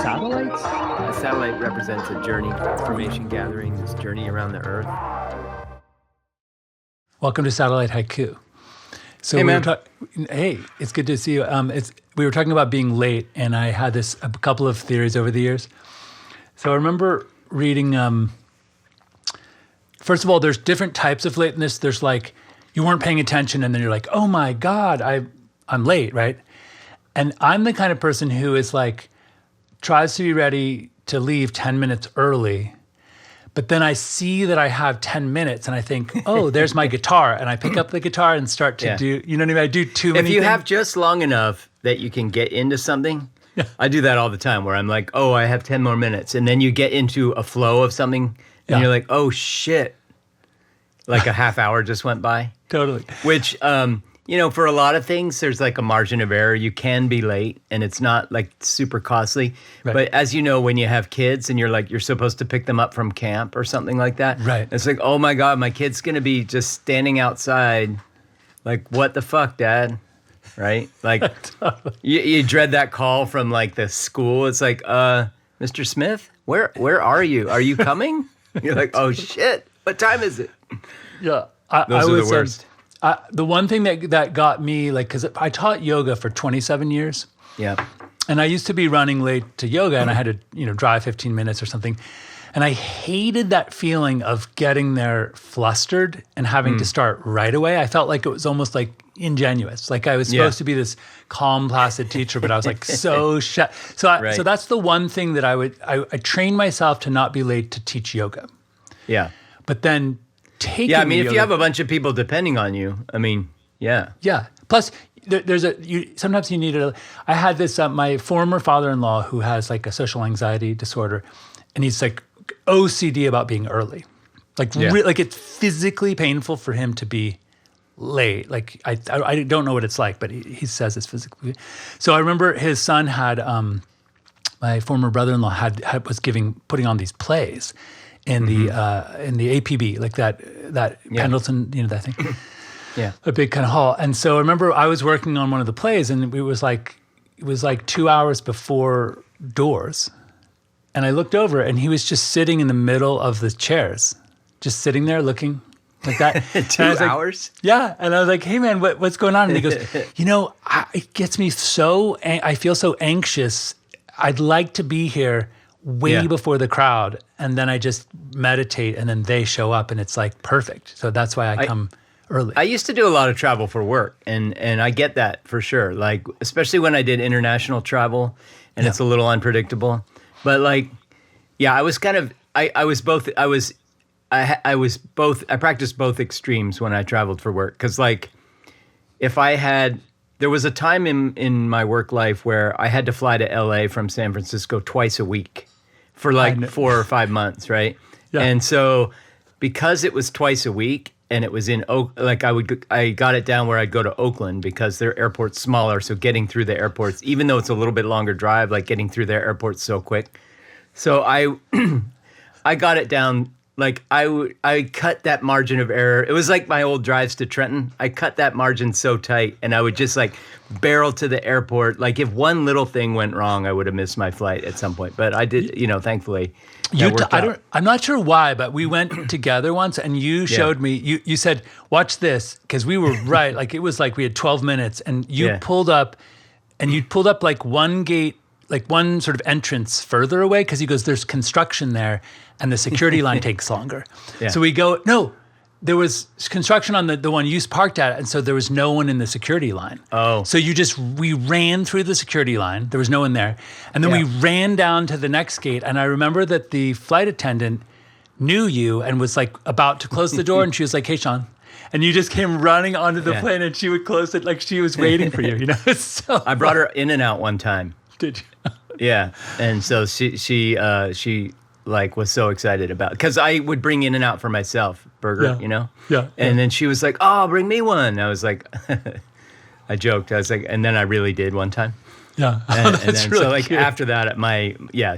satellites? A satellite represents a journey, information gathering, this journey around the Earth. Welcome to Satellite Haiku. So hey, man. Hey, it's good to see you. We were talking about being late, and I had a couple of theories over the years. So I remember reading, first of all, there's different types of lateness. There's like, you weren't paying attention, and then you're like, oh my God, I'm late, right? And I'm the kind of person who is like, tries to be ready to leave 10 minutes early, but then I see that I have 10 minutes and I think, oh, there's my guitar. And I pick up the guitar and start to do, you know what I mean? I do too many If you things. have just long enough that you can get into something, I do that all the time where I'm like, oh, I have 10 more minutes. And then you get into a flow of something and you're like, oh shit. Like a half hour just went by. Totally. Which, for a lot of things, there's like a margin of error. You can be late and it's not like super costly. Right. But as you know, when you have kids and you're supposed to pick them up from camp or something like that. Right. It's like, oh my God, my kid's going to be just standing outside. Like, what the fuck, Dad? Right? Like, totally. you dread that call from like the school. It's like, Mr. Smith, where are you? Are you coming? You're like, oh shit, what time is it? Yeah. Those are the worst. The one thing that got me, like, because I taught yoga for 27 years. Yeah. And I used to be running late to yoga and I had to, drive 15 minutes or something. And I hated that feeling of getting there flustered and having to start right away. I felt like it was almost like ingenuous. Like I was supposed to be this calm, placid teacher, but I was like so shut. So that's the one thing that I trained myself to not be late to teach yoga. Yeah. But then if you have a bunch of people depending on you, yeah. Plus, sometimes you need I had this, my former father-in-law who has like a social anxiety disorder, and he's like OCD about being early. Like, like it's physically painful for him to be late. Like, I don't know what it's like, but he says it's physically. So I remember his son had, my former brother-in-law was putting on these plays in the APB, like that Pendleton, that thing. A big kind of hall. And so I remember I was working on one of the plays, and it was like 2 hours before doors. And I looked over, and he was just sitting in the middle of the chairs, just sitting there looking like that. 2 hours? Yeah. And I was like, hey, man, what's going on? And he goes, it gets me I feel so anxious. I'd like to be here way before the crowd, and then I just meditate, and then they show up, and it's like perfect. So that's why I come early. I used to do a lot of travel for work, and I get that for sure. Like, especially when I did international travel, and it's a little unpredictable. But like, I was kind of I practiced both extremes when I traveled for work, because like there was a time in my work life where I had to fly to LA from San Francisco twice a week for like 4 or 5 months, right? Yeah. And so because it was twice a week and it was in I got it down where I'd go to Oakland because their airport's smaller, so getting through the airports, even though it's a little bit longer drive, like getting through their airport's so quick. So I got it down. Like I cut that margin of error. It was like my old drives to Trenton. I cut that margin so tight, and I would just like barrel to the airport. Like if one little thing went wrong, I would have missed my flight at some point. But I did, thankfully. I'm not sure why, but we went together once, and you showed me. You said, "Watch this," because we were right. Like it was like we had 12 minutes, and you pulled up, like one gate, like one sort of entrance further away, because he goes, "There's construction there." And the security line takes longer. Yeah. So we go, no, there was construction on the one you parked at, and so there was no one in the security line. Oh. So we ran through the security line. There was no one there. And then we ran down to the next gate, and I remember that the flight attendant knew you and was like about to close the door, and she was like, hey, Sean. And you just came running onto the plane, and she would close it like she was waiting for you, So I brought her in and out one time. Did you? Yeah. And so she like was so excited about, because I would bring in and out for myself, burger, Yeah. And then she was like, "Oh, bring me one." I was like, I joked. I was like, and then I really did one time. Yeah. And then really so like cute. After that,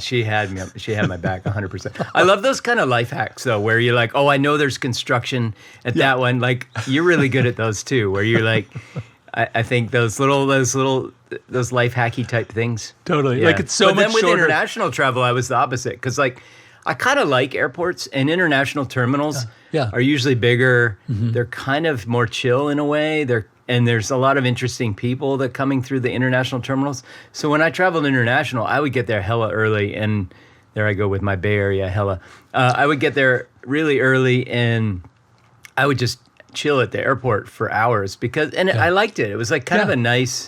she had my back 100%. I love those kind of life hacks though, where you're like, oh, I know there's construction at that one. Like you're really good at those too, where you're like, I think those life hacky type things. Totally. Yeah. Like it's so but much then with shorter. international travel, I was the opposite because like I kind of like airports and international terminals are usually bigger. Mm-hmm. They're kind of more chill in a way. And there's a lot of interesting people that coming through the international terminals. So when I traveled international, I would get there hella early, and there I go with my Bay Area hella. I would get there really early, and I would just chill at the airport for hours I liked it. It was like kind of a nice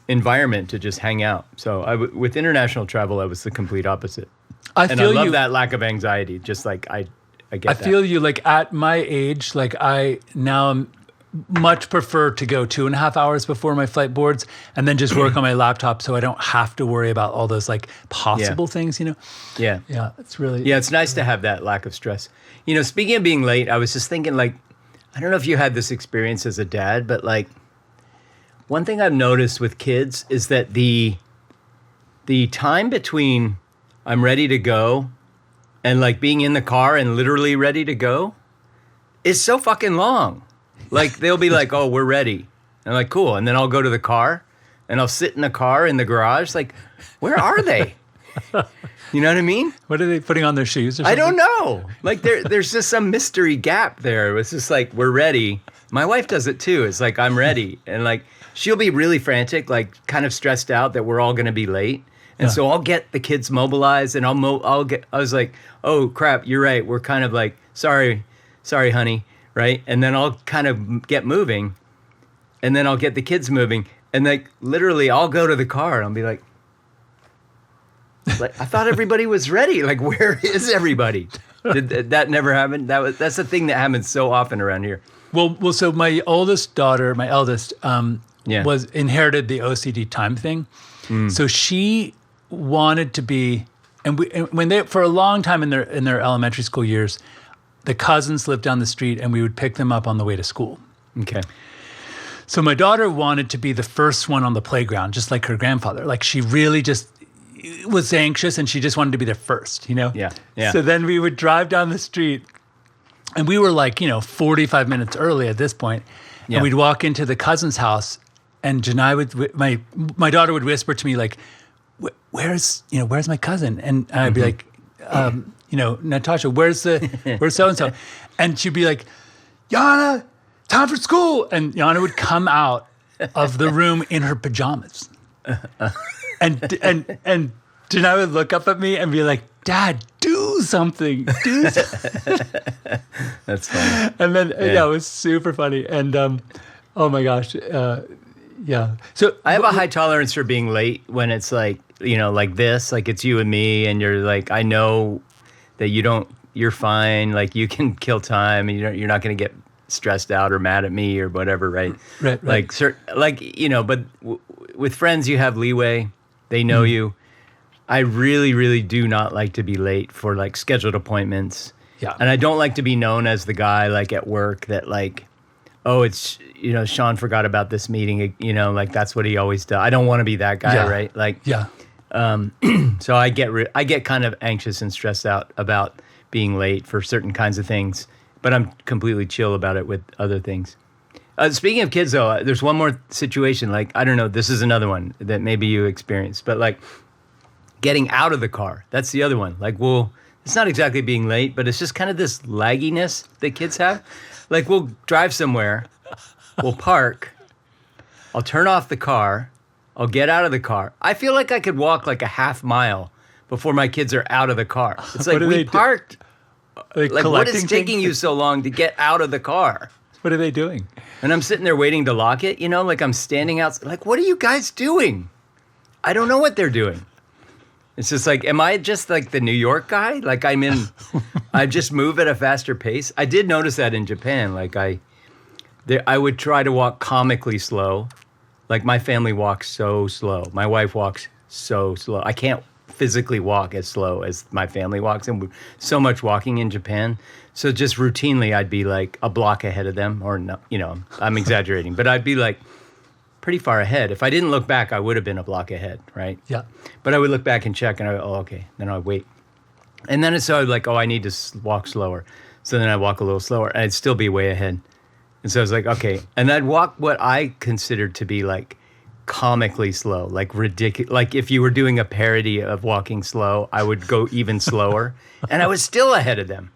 environment to just hang out. So with international travel, I was the complete opposite. I love that lack of anxiety. Just like I get that. I feel you like at my age, like I now much prefer to go 2.5 hours before my flight boards and then just work on my laptop so I don't have to worry about all those like possible things, you know? Yeah. Yeah, it's really... Yeah, it's nice to have that lack of stress. You know, speaking of being late, I was just thinking like, I don't know if you had this experience as a dad, but like one thing I've noticed with kids is that the time between I'm ready to go and like being in the car and literally ready to go is so fucking long. Like they'll be like, oh, we're ready. And I'm like, cool. And then I'll go to the car and I'll sit in the car in the garage. Like, where are they? You know what I mean? What are they putting on their shoes or something? I don't know. Like there's just some mystery gap there. It's just like, we're ready. My wife does it too. It's like, I'm ready. And like, she'll be really frantic, like kind of stressed out that we're all going to be late. And so I'll get the kids mobilized and I was like, oh crap, you're right. We're kind of like, sorry, honey. Right. And then I'll kind of get moving and then I'll get the kids moving. And like, literally I'll go to the car and I'll be like, I thought everybody was ready. Like, where is everybody? Did that never happen? That's the thing that happens so often around here. Well, so my oldest daughter, my eldest, was inherited the OCD time thing. So she wanted to be, and when they for a long time in their elementary school years, the cousins lived down the street, and we would pick them up on the way to school. Okay. So my daughter wanted to be the first one on the playground, just like her grandfather. Like she really just was anxious, and she just wanted to be there first, you know? Yeah, yeah. So then we would drive down the street, and we were like, 45 minutes early at this point, and we'd walk into the cousin's house, and Janai my daughter would whisper to me like, where's my cousin? And I'd be like, Natasha, where's so-and-so? And she'd be like, Yana, time for school. And Yana would come out of the room in her pajamas. And Janai would look up at me and be like, Dad, do something. That's funny. And then, it was super funny. And, oh my gosh. Yeah. So I have a high tolerance for being late when it's like, like this, like it's you and me and you're like, I know that you're fine. Like you can kill time and you're not going to get stressed out or mad at me or whatever. Right. Right. Like, but with friends, you have leeway. They know you. I really, really do not like to be late for like scheduled appointments. Yeah. And I don't like to be known as the guy like at work that like, oh, it's, Sean forgot about this meeting, like that's what he always does. I don't want to be that guy, right? Like, so I get kind of anxious and stressed out about being late for certain kinds of things, but I'm completely chill about it with other things. Speaking of kids, though, there's one more situation. Like, I don't know, this is another one that maybe you experienced, but like getting out of the car, that's the other one. Like, well, it's not exactly being late, but it's just kind of this lagginess that kids have. Like, we'll drive somewhere, we'll park, I'll turn off the car, I'll get out of the car. I feel like I could walk like a half mile before my kids are out of the car. It's like, we parked. Like, what is taking you so long to get out of the car? What are they doing? And I'm sitting there waiting to lock it, like I'm standing out. Like, what are you guys doing? I don't know what they're doing. It's just like, am I just like the New York guy? Like I just move at a faster pace. I did notice that in Japan. Like I would try to walk comically slow. Like my family walks so slow. My wife walks so slow. I can't physically walk as slow as my family walks, and so much walking in Japan. So just routinely, I'd be like a block ahead of them, or no, I'm exaggerating, but I'd be like pretty far ahead. If I didn't look back, I would have been a block ahead, right? Yeah. But I would look back and check, and okay. Then I'd wait. And then it's so like, I need to walk slower. So then I'd walk a little slower, and I'd still be way ahead. And so I was like, okay. And I'd walk what I considered to be like comically slow, like ridiculous. Like if you were doing a parody of walking slow, I would go even slower, and I was still ahead of them.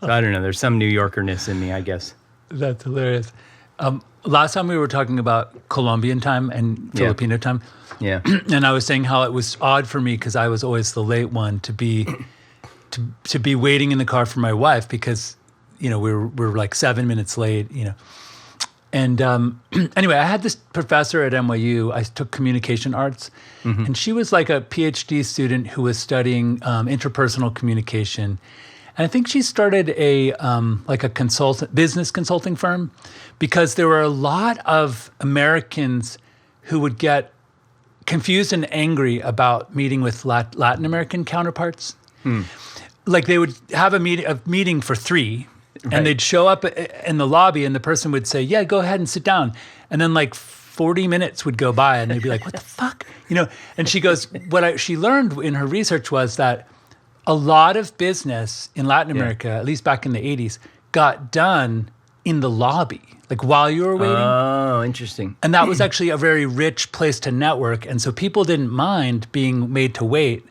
So I don't know. There's some New Yorkerness in me, I guess. That's hilarious. Last time we were talking about Colombian time and Filipino time. Yeah. And I was saying how it was odd for me because I was always the late one to be waiting in the car for my wife because, we were like 7 minutes late, And anyway, I had this professor at NYU. I took communication arts, and she was like a PhD student who was studying interpersonal communication. And I think she started a business consulting firm, because there were a lot of Americans who would get confused and angry about meeting with Latin American counterparts. Like they would have a meeting for 3. Right. And they'd show up in the lobby, and the person would say, "Yeah, go ahead and sit down." And then like 40 minutes would go by, and they'd be like, "What the fuck?" And she goes, she learned in her research was that a lot of business in Latin America, at least back in the 80s, got done in the lobby, like while you were waiting. Oh, interesting. And that was actually a very rich place to network. And so people didn't mind being made to wait.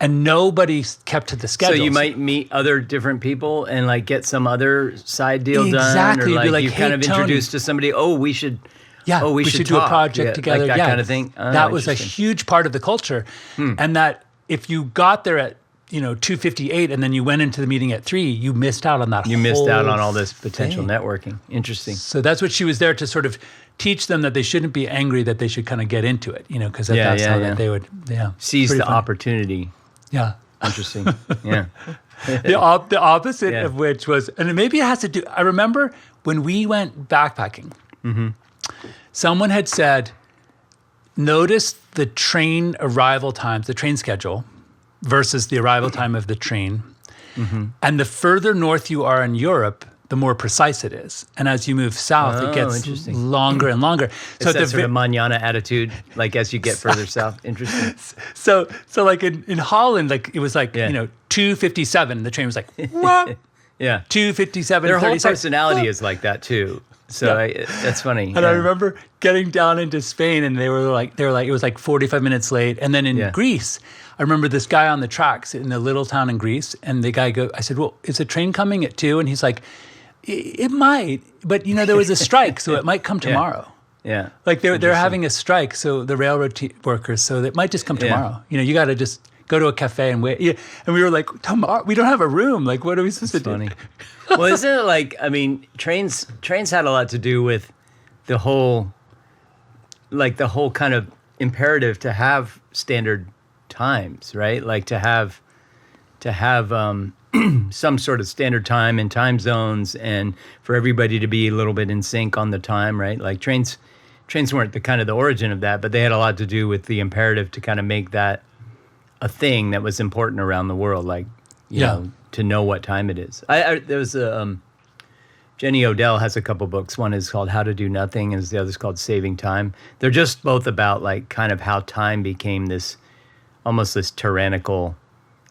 And nobody kept to the schedule. So you might meet other different people and like get some other side deal done. Exactly. Or like, you hey, kind of Tony, introduced to somebody, we should do talk. a project together. Like that kind of thing. That was a huge part of the culture. And that if you got there at 2:58 and then you went into the meeting at 3, you missed out on that. You missed out on all this potential networking. Interesting. So that's what she was there to sort of teach them, that they shouldn't be angry, that they should kind of get into it, because that's how that they would seize the opportunity. Yeah. Interesting. Yeah. The opposite of which was, and maybe it has to do, I remember when we went backpacking, someone had said, notice the train arrival times, the train schedule versus the arrival time of the train. And the further north you are in Europe, the more precise it is. And as you move south, it gets longer and longer. So that sort of mañana attitude, like as you get further south. Interesting. So like in Holland, like it was like, 2:57. The train was like, what? 2:57. Their whole personality is like that too. So that's funny. And I remember getting down into Spain, and they were like, it was like 45 minutes late. And then in Greece, I remember this guy on the tracks in the little town in Greece, and the guy I said, well, is a train coming at 2? And he's like, it might, but there was a strike, so it might come tomorrow. Yeah. Like they're having a strike, so the railroad workers, so it might just come tomorrow. You got to just go to a cafe and wait. Yeah. And we were like, tomorrow, we don't have a room. Like, what are we supposed to do? Funny. Well, isn't it like, trains had a lot to do with the whole kind of imperative to have standard times, right? Like to have some sort of standard time and time zones, and for everybody to be a little bit in sync on the time, right? Like trains weren't the origin of that, but they had a lot to do with the imperative to kind of make that a thing that was important around the world, like you know, to know what time it is. There was Jenny Odell has a couple books. One is called How to Do Nothing, and the other's called Saving Time. They're just both about like kind of how time became this almost this tyrannical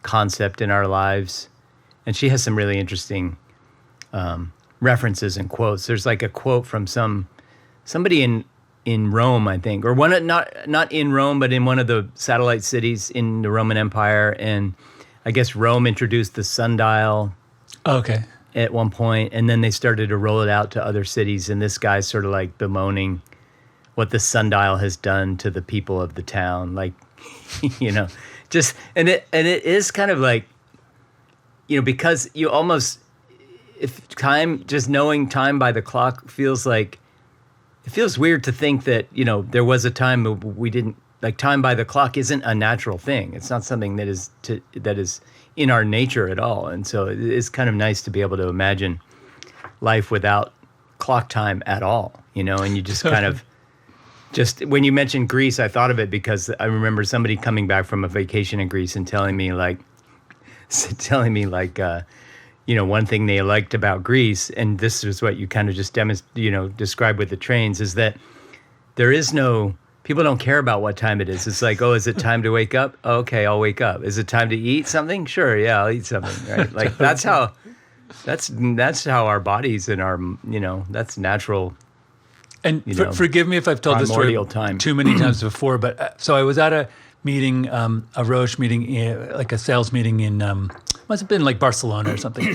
concept in our lives. And she has some really interesting references and quotes. There's like a quote from somebody in Rome, I think, or one not in Rome, but in one of the satellite cities in the Roman Empire. And I guess Rome introduced the sundial. Okay. At one point, and then they started to roll it out to other cities. And this guy's sort of like bemoaning what the sundial has done to the people of the town, like just and it is kind of like. Because you almost, if time, just knowing time by the clock feels like, it feels weird to think that, there was a time we didn't, like time by the clock isn't a natural thing. It's not something that is in our nature at all. And so it's kind of nice to be able to imagine life without clock time at all, and you just kind of, just when you mentioned Greece, I thought of it because I remember somebody coming back from a vacation in Greece and telling me one thing they liked about Greece, and this is what you kind of just described with the trains, is that there is people don't care about what time it is. It's like, is it time to wake up? Okay, I'll wake up. Is it time to eat something? Sure, yeah, I'll eat something, right? Like that's how That's how our bodies and our, that's natural. And forgive me if I've told this story too many times before, but so I was at a meeting, a Roche meeting, like a sales meeting in, must have been like Barcelona or something.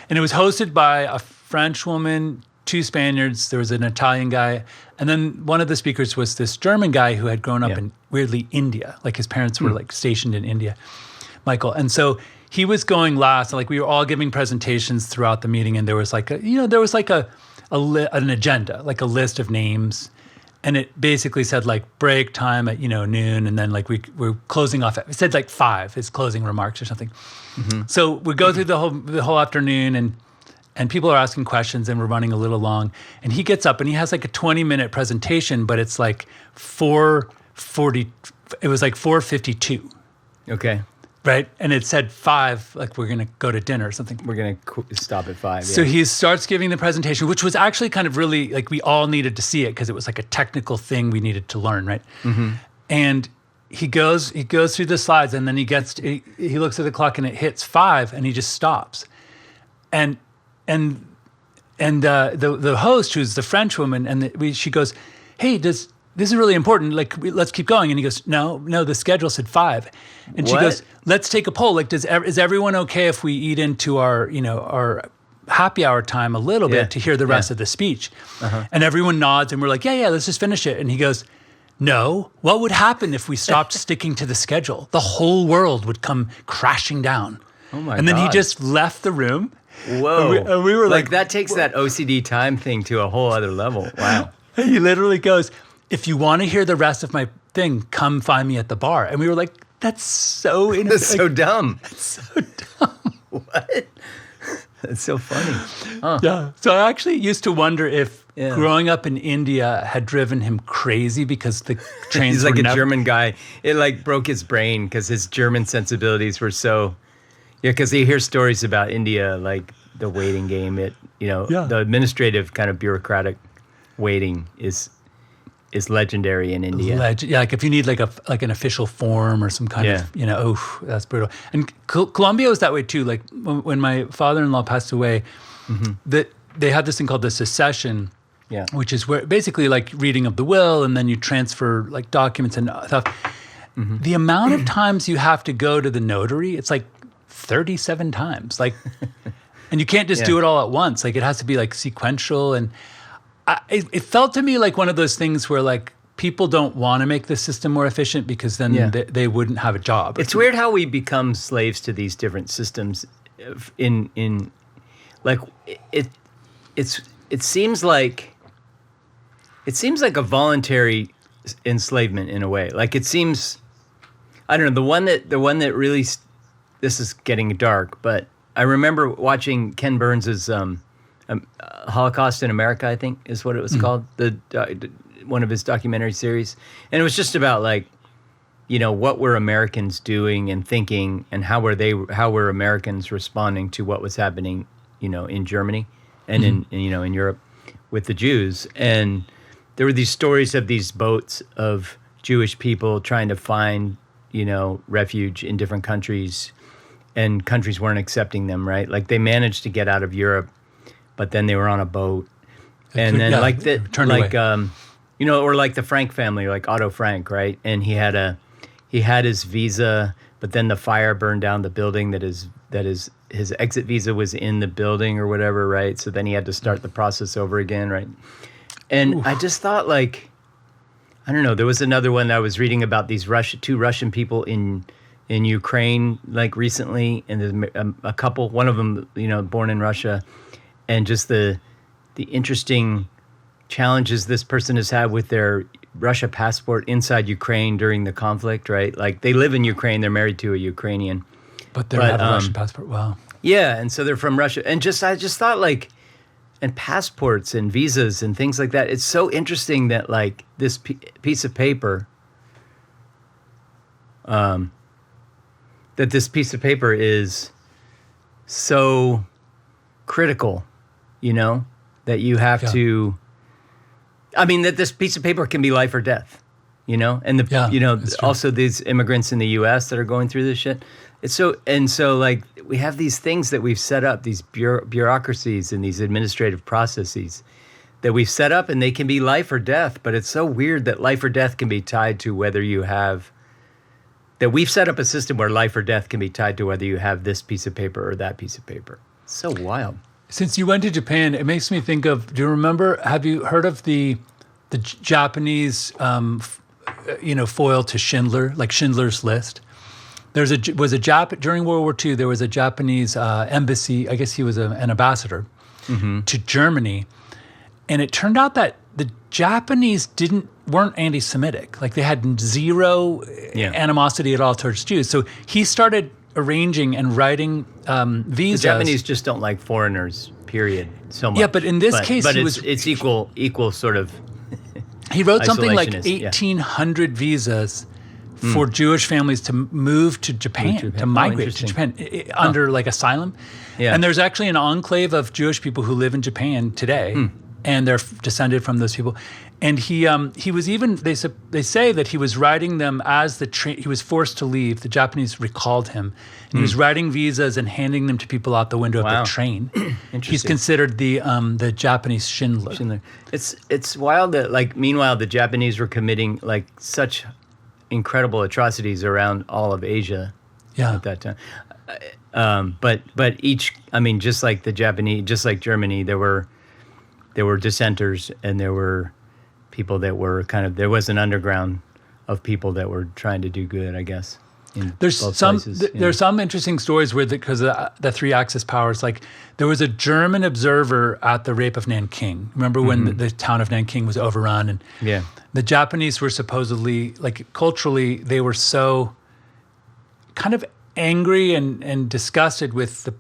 And it was hosted by a French woman, 2 Spaniards, there was an Italian guy, and then one of the speakers was this German guy who had grown up in, weirdly, India. Like his parents were like stationed in India, Michael. And so he was going last, like we were all giving presentations throughout the meeting, and there was like an agenda, like a list of names, and it basically said like break time at noon, and then like we're closing off. It said like 5 his closing remarks or something. Mm-hmm. So we go through the whole afternoon, and people are asking questions, and we're running a little long. And he gets up and he has like a 20-minute presentation, but it's like 4:40. It was like 4:52. Okay. Right? And it said 5, like we're going to go to dinner or something. We're going to stop at 5. So he starts giving the presentation, which was actually kind of really, like we all needed to see it because it was like a technical thing we needed to learn, right? Mm-hmm. And he goes through the slides, and then he looks at the clock and it hits 5, and he just stops. And the host, who's the French woman, and she goes, "Hey, this is really important. Like, let's keep going." And he goes, "No, the schedule said 5." And she goes, "Let's take a poll. Like, is everyone okay if we eat into our happy hour time a little bit to hear the rest of the speech?" Uh-huh. And everyone nods, and we're like, "Yeah, let's just finish it." And he goes, "No, what would happen if we stopped sticking to the schedule? The whole world would come crashing down." Oh my God. And then he just left the room. Whoa. And we were like, that takes that OCD time thing to a whole other level. Wow. He literally goes, "If you want to hear the rest of my thing, come find me at the bar." And we were like, that's so so dumb. That's so dumb. What? That's so funny. Huh. Yeah. So I actually used to wonder if growing up in India had driven him crazy because the trains He's like a German guy. It like broke his brain because his German sensibilities were so... Yeah, because you hear stories about India, like the waiting game. The administrative kind of bureaucratic waiting is legendary in India. Like if you need like an official form or some kind of, that's brutal. And Colombia was that way too. Like when my father-in-law passed away, they had this thing called the succession, which is where basically like reading of the will, and then you transfer like documents and stuff. Mm-hmm. The amount of times you have to go to the notary, it's like 37 times, like, and you can't just do it all at once. Like it has to be like sequential. And it felt to me like one of those things where like people don't want to make the system more efficient because then they wouldn't have a job. It's weird how we become slaves to these different systems. In like it seems like a voluntary enslavement in a way. Like it seems, I don't know, the one that really. This is getting dark, but I remember watching Ken Burns's Holocaust in America, I think is what it was called, one of his documentary series. And it was just about like, what were Americans doing and thinking, and how were Americans responding to what was happening, in Germany and in Europe with the Jews. And there were these stories of these boats of Jewish people trying to find, refuge in different countries. And countries weren't accepting them, right? Like they managed to get out of Europe, but then they were on a boat, and then or like the Frank family, like Otto Frank, right? And he had his visa, but then the fire burned down the building that his exit visa was in the building or whatever, right? So then he had to start the process over again, right? And I just thought, like, I don't know. There was another one that I was reading about these two Russian people in Ukraine, like recently, and there's a couple, one of them, born in Russia, and just the interesting challenges this person has had with their Russia passport inside Ukraine during the conflict, right? Like they live in Ukraine, they're married to a Ukrainian. But they have a Russian passport, wow. Yeah, and so they're from Russia. And I just thought like, and passports and visas and things like that, it's so interesting that like this piece of paper, that this piece of paper is so critical, that you have to, that this piece of paper can be life or death, and also these immigrants in the U.S. that are going through this shit. So like we have these things that we've set up, these bureaucracies and these administrative processes that we've set up, and they can be life or death. But it's so weird that life or death can be tied to whether you have. That we've set up a system where life or death can be tied to whether you have this piece of paper or that piece of paper. It's so wild. Since you went to Japan, it makes me think of. Do you remember? Have you heard of the Japanese, foil to Schindler, like Schindler's List? During World War II. There was a Japanese embassy. I guess he was an ambassador to Germany, and it turned out that the Japanese weren't anti-Semitic. Like they had zero animosity at all towards Jews. So he started arranging and writing visas. The Japanese just don't like foreigners, period, so much. Yeah, but in this case, it's equal sort of. He wrote something like 1,800 visas for Jewish families to move to Japan, to migrate to Japan under like asylum. Yeah. And there's actually an enclave of Jewish people who live in Japan today, and they're descended from those people. And he was even, they say that he was writing them as he was forced to leave. The Japanese recalled him. And he was writing visas and handing them to people out the window of the train. He's considered the Japanese Schindler. It's wild that, like, meanwhile, the Japanese were committing, like, such incredible atrocities around all of Asia at that time. But each, I mean, just like the Japanese, just like Germany, there were dissenters, and there were people that were there was an underground of people that were trying to do good, I guess. There's some interesting stories where because of the three Axis powers, like there was a German observer at the rape of Nanking. Remember when the town of Nanking was overrun, and the Japanese were supposedly, like, culturally, they were so kind of angry and disgusted with the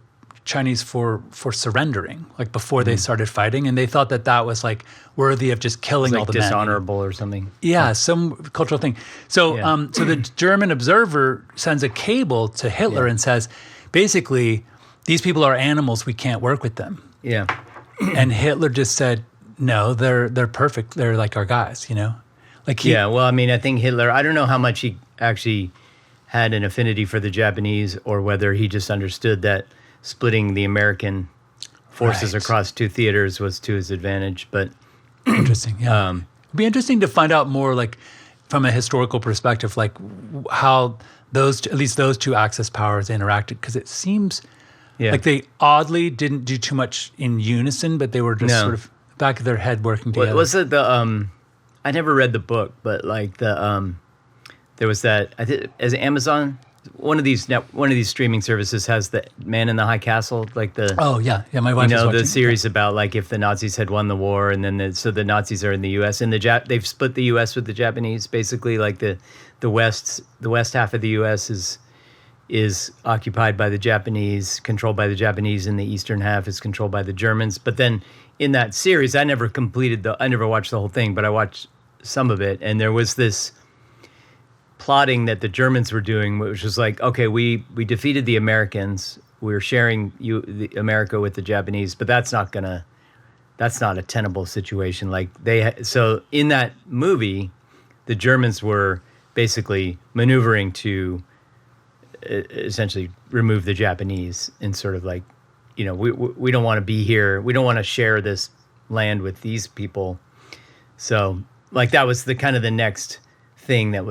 Chinese for surrendering, like before they started fighting, and they thought that was like worthy of just killing all the men. Dishonorable or something. Yeah, some cultural thing. So, so the German observer sends a cable to Hitler and says, basically, these people are animals. We can't work with them. Yeah, and Hitler just said, no, they're perfect. They're like our guys, Like well, I mean, I think Hitler. I don't know how much he actually had an affinity for the Japanese, or whether he just understood that splitting the American forces across two theaters was to his advantage, but interesting. Yeah, it'd be interesting to find out more, like from a historical perspective, like how at least those two Axis powers interacted, because it seems like they oddly didn't do too much in unison, but they were just sort of back of their head working together. Was it I never read the book, but like there was that, I think, as Amazon. One of these streaming services has the Man in the High Castle, like the my wife was watching the series about, like, if the Nazis had won the war, and then so the Nazis are in the U.S. and they've split the U.S. with the Japanese, basically, like the west half of the U.S. is occupied by the Japanese, controlled by the Japanese, and the eastern half is controlled by the Germans. But then in that series, I never watched the whole thing, but I watched some of it, and there was this plotting that the Germans were doing, which was like, okay, we defeated the Americans, we're sharing America with the Japanese, but that's not a tenable situation. Like so in that movie, the Germans were basically maneuvering to essentially remove the Japanese, and sort of like, we don't want to be here, we don't want to share this land with these people. So, like, that was the kind of the next thing it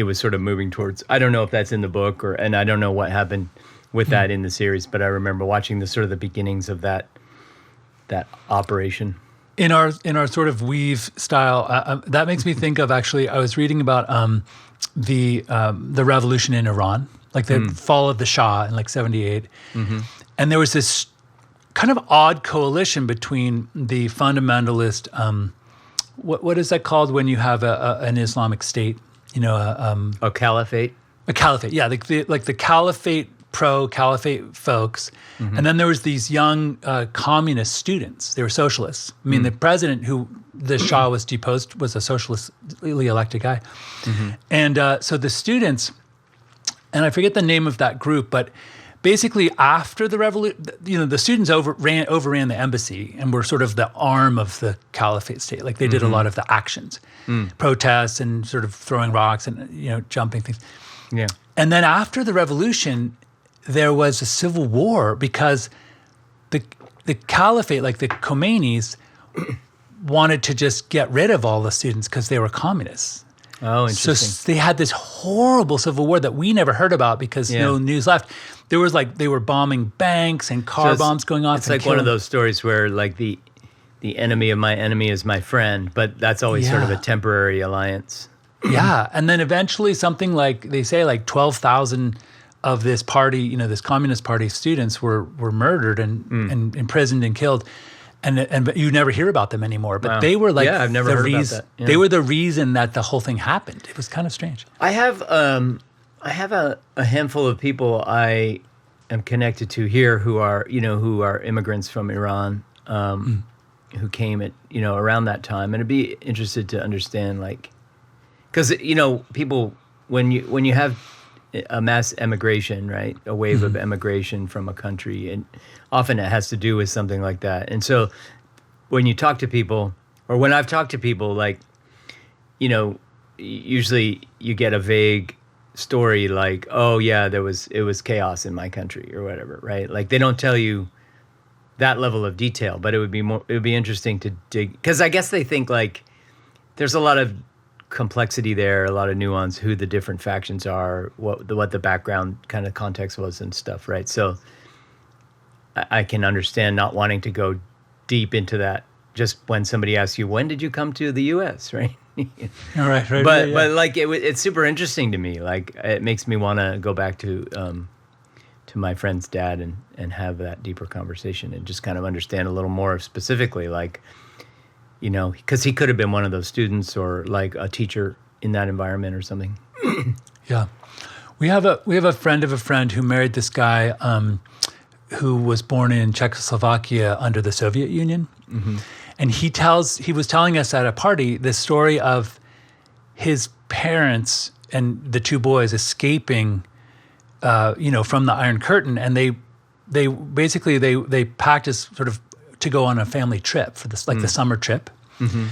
was sort of moving towards. I don't know if that's in the book, and I don't know what happened with that in the series, but I remember watching the beginnings of that operation. In our sort of weave style, that makes me think of, actually, I was reading about the revolution in Iran, like the fall of the Shah in like 78, and there was this kind of odd coalition between the fundamentalist. What is that called when you have an Islamic state? A caliphate. A caliphate, yeah, like the caliphate, pro-caliphate folks, and then there was these young communist students. They were socialists. I mean, the president, who the Shah was deposed, was a socialistly elected guy, and so the students, and I forget the name of that group, but basically after the revolution, the students overran the embassy and were sort of the arm of the caliphate state. Like they did a lot of the actions, protests, and sort of throwing rocks and jumping things. Yeah. And then after the revolution, there was a civil war because the caliphate, like the Khomeinis, wanted to just get rid of all the students because they were communists. Oh, interesting. So they had this horrible civil war that we never heard about because no news left. There was like they were bombing banks and car bombs going off. It's like one of those stories where like the enemy of my enemy is my friend, but that's always sort of a temporary alliance. Yeah, and then eventually something like they say like 12,000 of this party, this Communist Party students were murdered and imprisoned and killed, but you never hear about them anymore. But they were like I've never heard about that. Yeah. They were the reason that the whole thing happened. It was kind of strange. I have a handful of people I am connected to here who are immigrants from Iran who came at around that time, and I'd be interested to understand like because people when you have a mass emigration, right? A wave of emigration from a country, and often it has to do with something like that. And so when you talk to people, or when I've talked to people, like, usually you get a vague story like, oh yeah, it was chaos in my country or whatever, right? Like they don't tell you that level of detail, but it would be interesting to dig, because I guess they think like there's a lot of complexity there, a lot of nuance, who the different factions are, what the background kind of context was and stuff, right? So I can understand not wanting to go deep into that just when somebody asks you, when did you come to the U.S., right? Right. But like it's super interesting to me. Like it makes me want to go back to my friend's dad and have that deeper conversation and just kind of understand a little more specifically, like, because he could have been one of those students or like a teacher in that environment or something. Yeah. We have a friend of a friend who married this guy who was born in Czechoslovakia under the Soviet Union. Mm-hmm. And he was telling us at a party this story of his parents and the two boys escaping from the Iron Curtain, and they basically packed as sort of to go on a family trip for this, like the summer trip. Mm-hmm.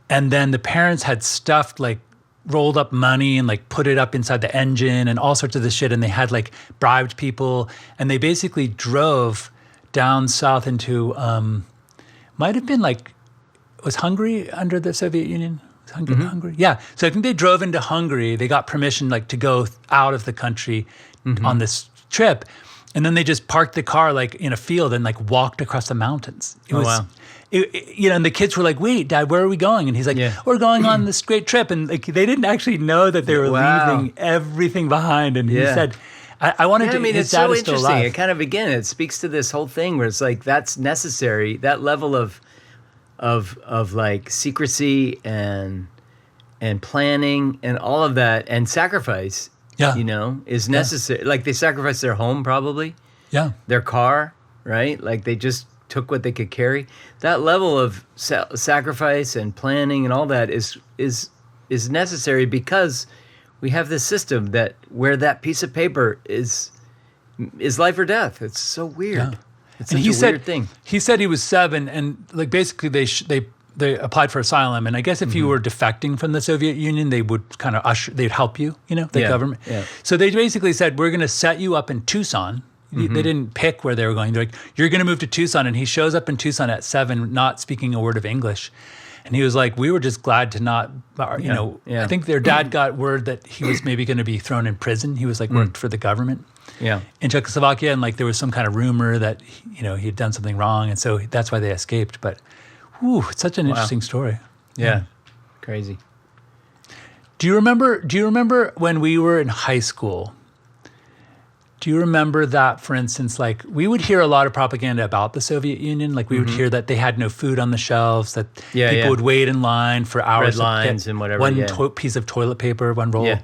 And then the parents had stuffed like rolled up money and like put it up inside the engine and all sorts of this shit. And they had like bribed people, and they basically drove down south into, might have been like, was Hungary under the Soviet Union? Was Hungary? Yeah. So I think they drove into Hungary. They got permission like to go out of the country on this trip. And then they just parked the car like in a field and like walked across the mountains. Wow. And the kids were like, "Wait, Dad, where are we going?" And he's like, "We're going on this great trip." And like they didn't actually know that they were leaving everything behind. And he said, "I wanted to." His it's dad so is still interesting. alive. It kind of it speaks to this whole thing where it's like that's necessary. That level of like secrecy and planning and all of that and sacrifice. Yeah. Is necessary. Like they sacrificed their home, probably. Yeah. Their car, right? Like they just took what they could carry. That level of sacrifice and planning and all that is necessary because we have this system where that piece of paper is life or death. It's so weird. Yeah. It's such a weird thing. He said he was 7, and like basically they applied for asylum, and I guess if you were defecting from the Soviet Union, they would kind of they'd help you, the government. Yeah. So they basically said, we're going to set you up in Tucson. They didn't pick where they were going. They're like, you're going to move to Tucson, and he shows up in Tucson at 7, not speaking a word of English. And he was like, we were just glad to not, I think their dad got word that he was maybe going to be thrown in prison. He was like worked for the government in Czechoslovakia, and like there was some kind of rumor that, he had done something wrong, and so that's why they escaped. But it's such an interesting story. Yeah. Crazy. Do you remember when we were in high school? Do you remember that, for instance, like we would hear a lot of propaganda about the Soviet Union? Like we would hear that they had no food on the shelves, that people would wait in line for hours. Red lines and whatever. One piece of toilet paper, one roll. Yeah.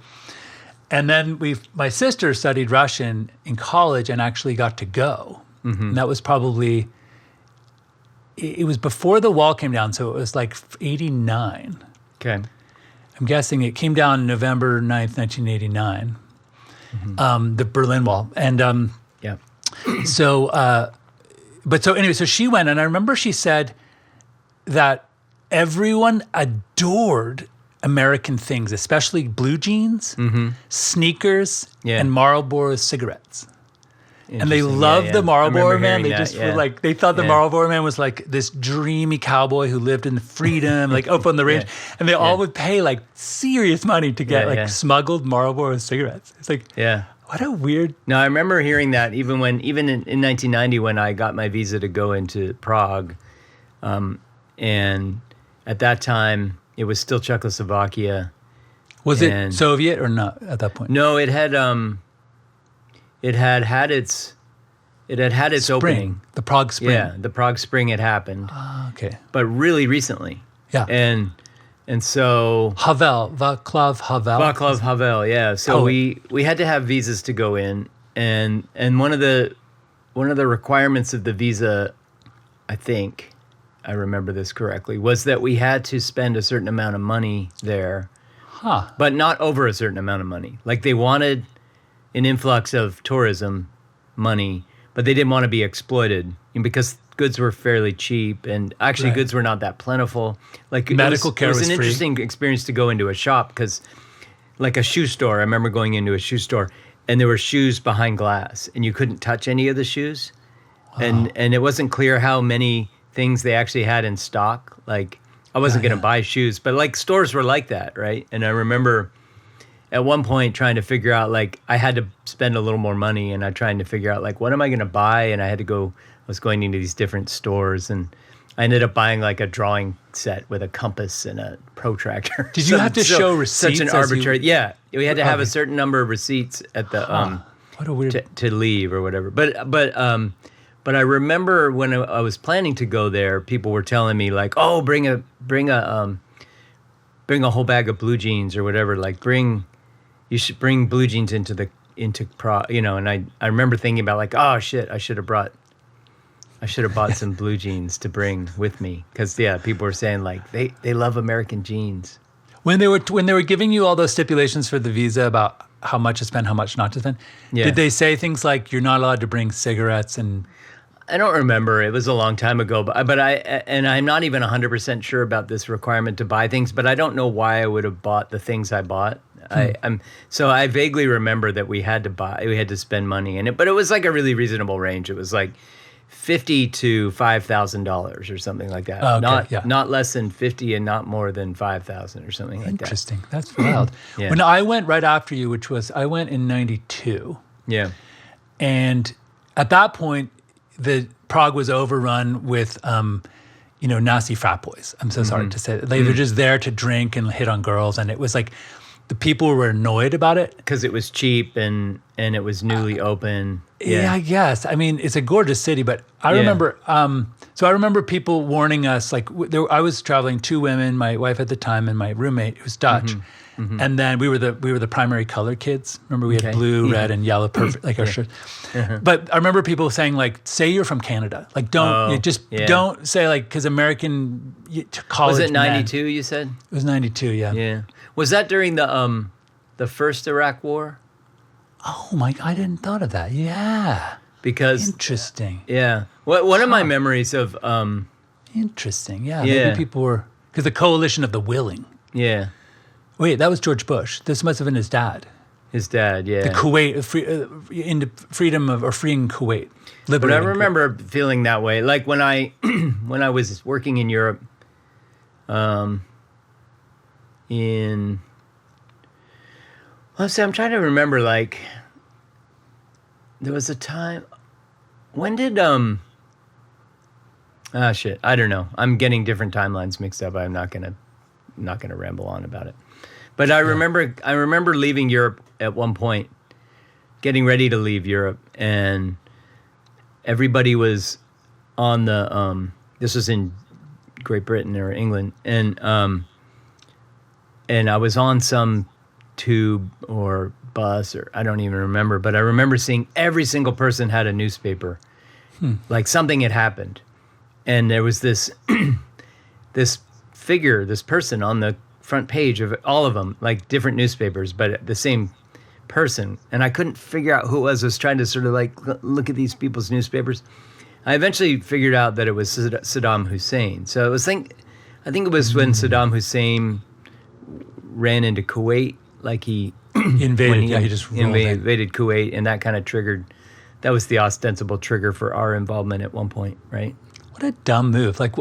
And then my sister studied Russian in college and actually got to go. Mm-hmm. And that was probably, it was before the wall came down, so it was like 89. Okay. I'm guessing it came down November 9th, 1989. The Berlin Wall. And so anyway, so she went, and I remember she said that everyone adored American things, especially blue jeans, sneakers, and Marlboro cigarettes. And they loved the Marlboro Man. They just were like, they thought the Marlboro Man was like this dreamy cowboy who lived in freedom, like up on the range. And they all would pay like serious money to get smuggled Marlboro cigarettes. It's like, what a weird. No, I remember hearing that even in 1990 when I got my visa to go into Prague. And at that time, it was still Czechoslovakia. Was it Soviet or not at that point? No, it had had its opening. The Prague Spring. Yeah, the Prague Spring had happened. Okay. But really recently. Yeah. And so Václav Havel, yeah. So we had to have visas to go in, and one of the requirements of the visa, I think I remember this correctly, was that we had to spend a certain amount of money there. But not over a certain amount of money. Like they wanted an influx of tourism money, but they didn't want to be exploited because goods were fairly cheap, and actually goods were not that plentiful. Like medical care was free. It was an interesting experience to go into a shop because, like a shoe store, I remember going into a shoe store and there were shoes behind glass and you couldn't touch any of the shoes. Wow. And it wasn't clear how many things they actually had in stock. Like I wasn't going to buy shoes, but like stores were like that, right? And I remember at one point trying to figure out, like, I had to spend a little more money and I trying to figure out, like, what am I going to buy? And I was going into these different stores and I ended up buying like a drawing set with a compass and a protractor. Did you have to show receipts? Such an arbitrary, yeah. We had to have a certain number of receipts at the, what a weird to leave or whatever. But I remember when I was planning to go there, people were telling me like, "Oh, bring a whole bag of blue jeans or whatever. Like, you should bring blue jeans into Prague, you know." And I remember thinking about like, "Oh shit, I should have bought some blue jeans to bring with me," because people were saying like they love American jeans. When they were giving you all those stipulations for the visa about how much to spend, how much not to spend, did they say things like you're not allowed to bring cigarettes and? I don't remember. It was a long time ago, but I'm not even 100% sure about this requirement to buy things, but I don't know why I would have bought the things I bought. So I vaguely remember that we had to spend money in it, but it was like a really reasonable range. It was like $50,000 to $5,000 or something like that. Not less than 50 and not more than 5,000 or something like that. Interesting. That's wild. When I went right after you, I went in 92. Yeah. And at that point, the Prague was overrun with, Nazi frat boys. I'm so sorry to say that. They were just there to drink and hit on girls. And it was like, the people were annoyed about it. Because it was cheap and it was newly open. Yeah, I guess. I mean, it's a gorgeous city, but I remember, I remember people warning us, like, I was traveling, 2 women, my wife at the time and my roommate, who was Dutch. Mm-hmm. And then we were the primary color kids. Remember, we had blue, red, and yellow, perfect, like our shirts. But I remember people saying, like, say you're from Canada. Like, don't say, like, because American college. Was it 92? You said it was 92. Yeah. Yeah. Was that during the first Iraq War? Oh my! I didn't thought of that. Yeah. Because interesting. Yeah. One of my memories of interesting. Yeah. Maybe people were because the coalition of the willing. Yeah. Wait, that was George Bush. This must have been his dad. His dad, yeah. The Kuwait, freeing Kuwait. But I remember feeling that way. Like when I was working in Europe, I'm trying to remember, like, there was a time, when did, I don't know. I'm getting different timelines mixed up. I'm not gonna ramble on about it. But I remember leaving Europe at one point, getting ready to leave Europe, and everybody was on the, this was in Great Britain or England, and I was on some tube or bus, or I don't even remember, but I remember seeing every single person had a newspaper. Like something had happened. And there was this this person on the front page of all of them, like different newspapers, but the same person. And I couldn't figure out who it was. I was trying to sort of like look at these people's newspapers. I eventually figured out that it was Saddam Hussein. So I think it was when Saddam Hussein ran into Kuwait, like he invaded. He just invaded Kuwait, and that kind of triggered. That was the ostensible trigger for our involvement at one point, right? What a dumb move! Like,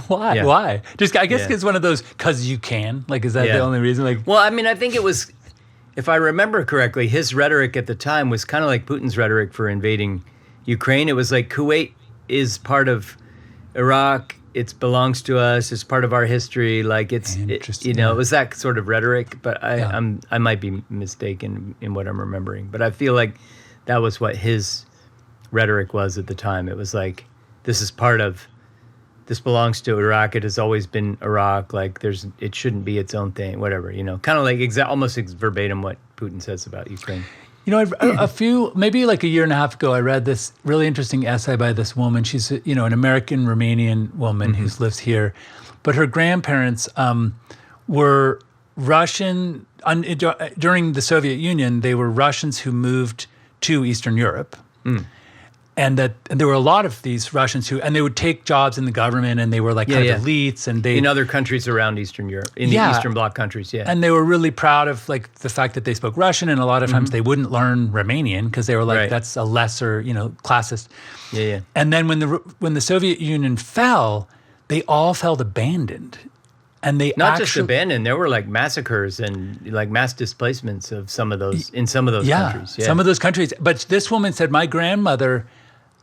why? Yeah. Why? Just I guess it's one of those because you can. Like, is that the only reason? Like, well, I mean, I think it was, if I remember correctly, his rhetoric at the time was kind of like Putin's rhetoric for invading Ukraine. It was like Kuwait is part of Iraq. It belongs to us. It's part of our history. Like it was that sort of rhetoric. But I might be mistaken in what I'm remembering. But I feel like that was what his rhetoric was at the time. It was like, this belongs to Iraq. It has always been Iraq. Like it shouldn't be its own thing. Whatever, kind of like almost verbatim what Putin says about Ukraine. Maybe like a year and a half ago, I read this really interesting essay by this woman. She's, an American Romanian woman who lives here, but her grandparents were Russian. During the Soviet Union, they were Russians who moved to Eastern Europe. And there were a lot of these Russians and they would take jobs in the government, and they were like elites, and they in other countries around Eastern Europe, in the Eastern Bloc countries, and they were really proud of like the fact that they spoke Russian, and a lot of times they wouldn't learn Romanian because they were like that's a lesser, classist. And then when the Soviet Union fell, they all felt abandoned, and they not just abandoned. There were like massacres and like mass displacements of some of those countries. Yeah, some of those countries. But this woman said, my grandmother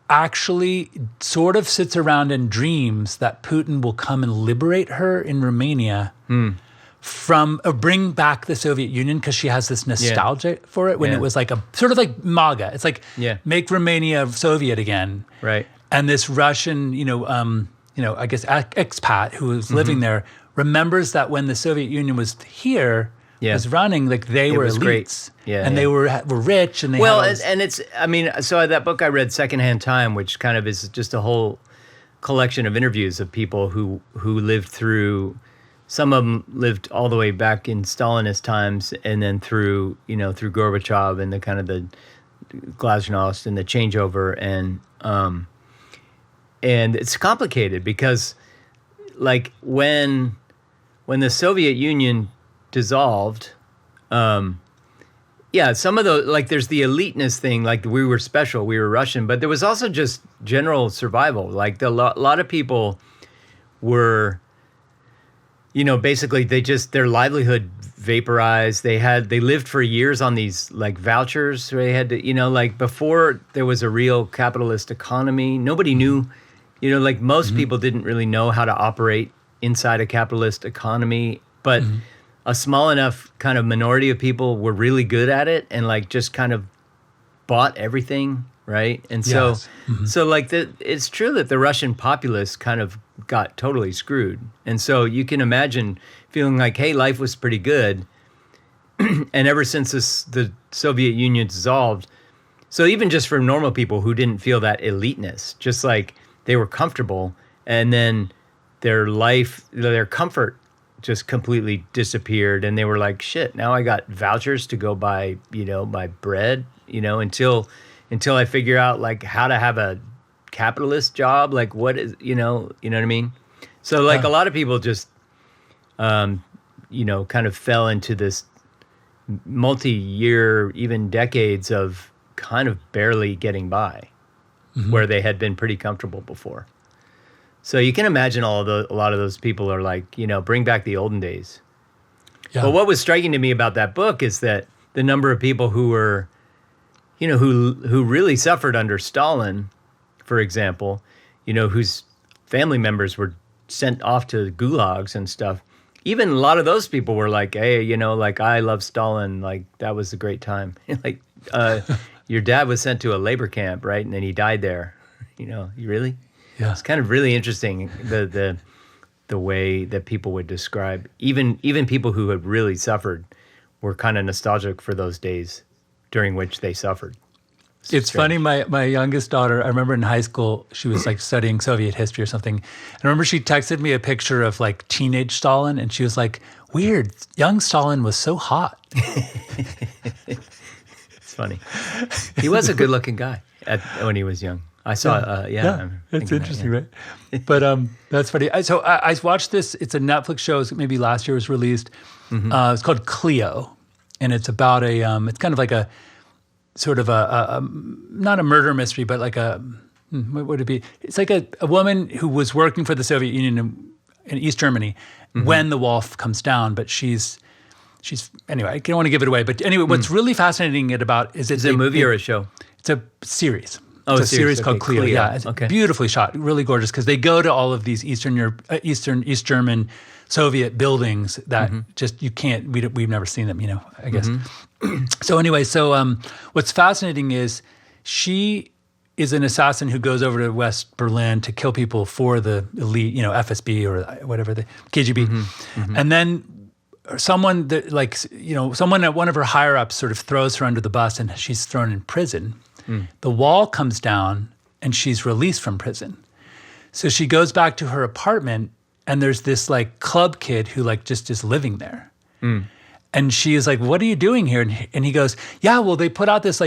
actually sort of sits around and dreams that Putin will come and liberate her in Romania from bring back the Soviet Union, because she has this nostalgia for it when it was like a sort of like MAGA. It's like make Romania Soviet again. Right. And this Russian, I guess expat who was living there remembers that when the Soviet Union was here, was running, like they were elites. Great. And they were rich, and they so that book I read, Secondhand Time, which kind of is just a whole collection of interviews of people who lived through. Some of them lived all the way back in Stalinist times, and then through Gorbachev and the kind of the Glasnost and the changeover, and it's complicated because like when the Soviet Union dissolved, some of those, like there's the eliteness thing, like we were special, we were Russian, but there was also just general survival. Like a lot of people were, basically their livelihood vaporized. They lived for years on these like vouchers. They had to, like before there was a real capitalist economy, nobody knew, like most people didn't really know how to operate inside a capitalist economy, but a small enough kind of minority of people were really good at it and like just kind of bought everything, right? And so like it's true that the Russian populace kind of got totally screwed. And so you can imagine feeling like, hey, life was pretty good. And ever since the Soviet Union dissolved, so even just for normal people who didn't feel that eliteness, just like they were comfortable, and then their life, their comfort just completely disappeared, and they were like, shit, now I got vouchers to go buy, my bread, until I figure out like how to have a capitalist job, like what is, you know what I mean? So like a lot of people just, kind of fell into this multi-year, even decades of kind of barely getting by, where they had been pretty comfortable before. So you can imagine a lot of those people are like, bring back the olden days. Yeah. But what was striking to me about that book is that the number of people who were, who really suffered under Stalin, for example, whose family members were sent off to gulags and stuff. Even a lot of those people were like, hey, like I love Stalin, like that was a great time. Like your dad was sent to a labor camp, right? And then he died there. You really? Yeah. It's kind of really interesting the way that people would describe, even people who had really suffered were kind of nostalgic for those days during which they suffered. It's funny, my youngest daughter, I remember in high school, she was like studying Soviet history or something. I remember she texted me a picture of like teenage Stalin, and she was like, weird, young Stalin was so hot. It's funny. He was a good looking guy when he was young. I saw it. It's interesting, right? But that's funny. So I watched this. It's a Netflix show. Maybe last year was released. It's called Cleo, and it's about a. It's kind of like a sort of a not a murder mystery, but like a. What would it be? It's like a woman who was working for the Soviet Union in East Germany when the wall comes down, but she's anyway. I don't want to give it away, but anyway, what's really fascinating about is it a movie or a show? It's a series. Oh, it's a series called Cleo. Yeah, it's beautifully shot, really gorgeous, because they go to all of these East German Soviet buildings that just you can't. We've never seen them, I guess. So anyway, what's fascinating is she is an assassin who goes over to West Berlin to kill people for the elite, FSB or whatever, the KGB, and then someone at one of her higher ups sort of throws her under the bus, and she's thrown in prison. The wall comes down and she's released from prison. So she goes back to her apartment and there's this like club kid who like just is living there. And she is like, "What are you doing here?" And he goes, "Yeah, well, they put out this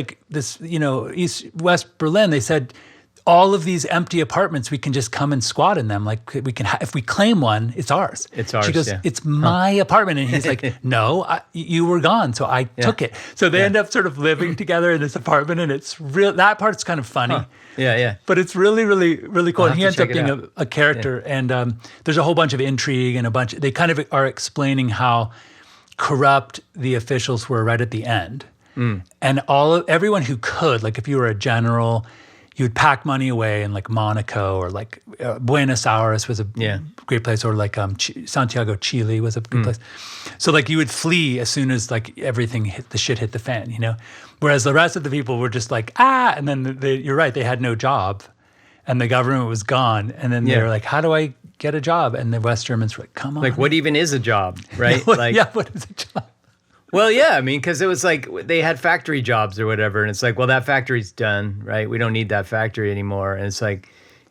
West Berlin. They said all of these empty apartments, we can just come and squat in them. Like we can, if we claim one, it's ours." It's ours. She goes, "It's my apartment," and he's like, "No, you were gone, so I took it." So they end up sort of living together in this apartment, and it's real. That part's kind of funny. Yeah. But it's really, really, really cool. And he ends up being a character, and there's a whole bunch of intrigue and they kind of are explaining how corrupt the officials were right at the end, and everyone who could, like if you were a general. You'd pack money away in like Monaco or like Buenos Aires was a great place, or like Santiago, Chile was a good place. So like you would flee as soon as like everything hit the fan, Whereas the rest of the people were just like, and then you're right, they had no job and the government was gone. And then they were like, how do I get a job? And the West Germans were like, come on. Like what even is a job, right? What is a job? Well, yeah, I mean, because it was like they had factory jobs or whatever, and it's like, well, that factory's done, right? We don't need that factory anymore, and it's like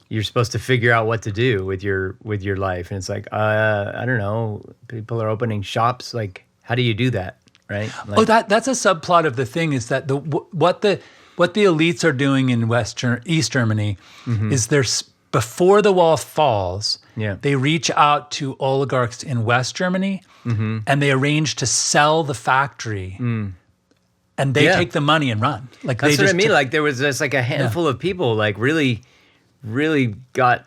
you're supposed to figure out what to do with your life, and it's like, I don't know, people are opening shops, like, how do you do that, right? Like, that's a subplot of the thing is that what the elites are doing in East Germany is before the wall falls, they reach out to oligarchs in West Germany. And they arrange to sell the factory, and they take the money and run. Like that's what I mean. Like there was just like a handful of people, like really, really got,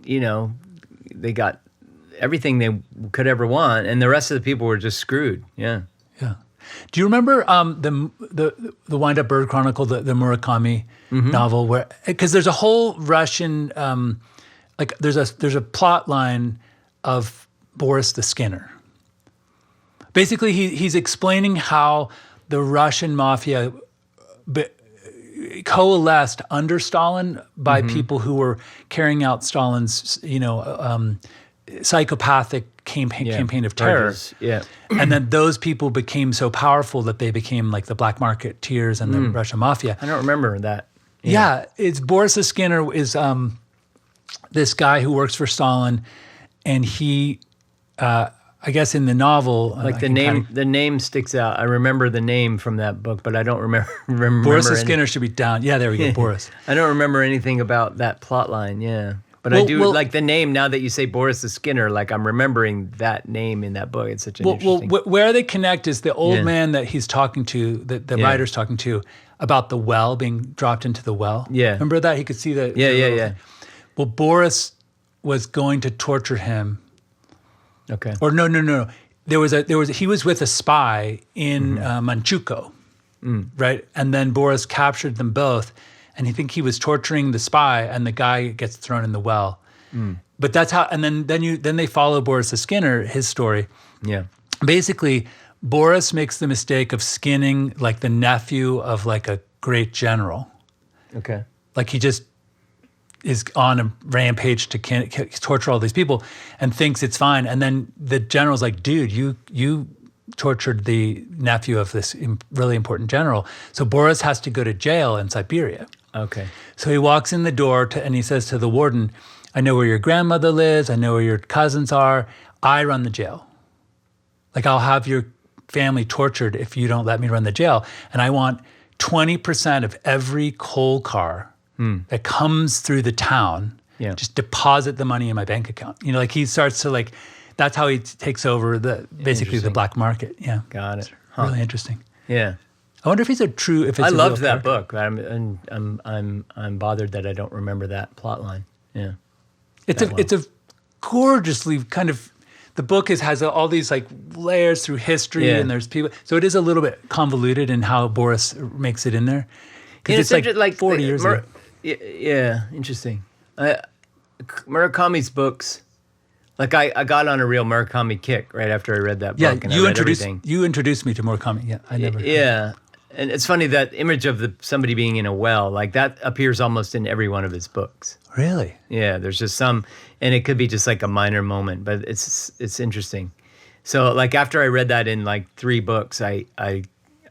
they got everything they could ever want, and the rest of the people were just screwed. Yeah. Do you remember the Wind Up Bird Chronicle, the Murakami novel, where because there's a whole Russian there's a plot line of Boris the Skinner. Basically, he's explaining how the Russian mafia coalesced under Stalin by people who were carrying out Stalin's, psychopathic campaign of terror. And then those people became so powerful that they became like the black marketeers and the Russian mafia. I don't remember that. Yeah, it's Boris the Skinner is this guy who works for Stalin, and he. I guess in the novel, like the name sticks out. I remember the name from that book, but I don't remember. Boris the Skinner should be down. Yeah, there we go, Boris. I don't remember anything about that plot line. Yeah, but I do like the name. Now that you say Boris the Skinner, like I'm remembering that name in that book. It's such an interesting. Where they connect is the old man that he's talking to, the writer's talking to about the well being dropped into the well. Yeah, remember that he could see the. Yeah. Well, Boris was going to torture him. Okay. Or no. He was with a spy in Manchukuo, right? And then Boris captured them both, and I think he was torturing the spy, and the guy gets thrown in the well. But that's how. And then they follow Boris the Skinner, his story. Yeah. Basically, Boris makes the mistake of skinning like the nephew of like a great general. Okay. Like he just is on a rampage to torture all these people and thinks it's fine. And then the general's like, dude, you tortured the nephew of this really important general. So Boris has to go to jail in Siberia. Okay. So he walks in the door and he says to the warden, I know where your grandmother lives. I know where your cousins are. I run the jail. Like I'll have your family tortured if you don't let me run the jail. And I want 20% of every coal car that comes through the town. Yeah. Just deposit the money in my bank account. You know, like he starts to like, that's how he takes over basically the black market. Yeah. Got it. Really interesting. Yeah. I wonder if he's I loved that book. I'm bothered that I don't remember that plot line. Yeah. It's a gorgeously kind of, the book has all these like layers through history and there's people. So it is a little bit convoluted in how Boris makes it in there. Because it's like 40 years ago. Yeah, interesting. Murakami's books, like I got on a real Murakami kick right after I read that book. And you introduced me to Murakami. Yeah, I never. Yeah, and it's funny that image of somebody being in a well, like that appears almost in every one of his books. Really? Yeah, there's just some, and it could be just like a minor moment, but it's interesting. So like after I read that in like 3 books, I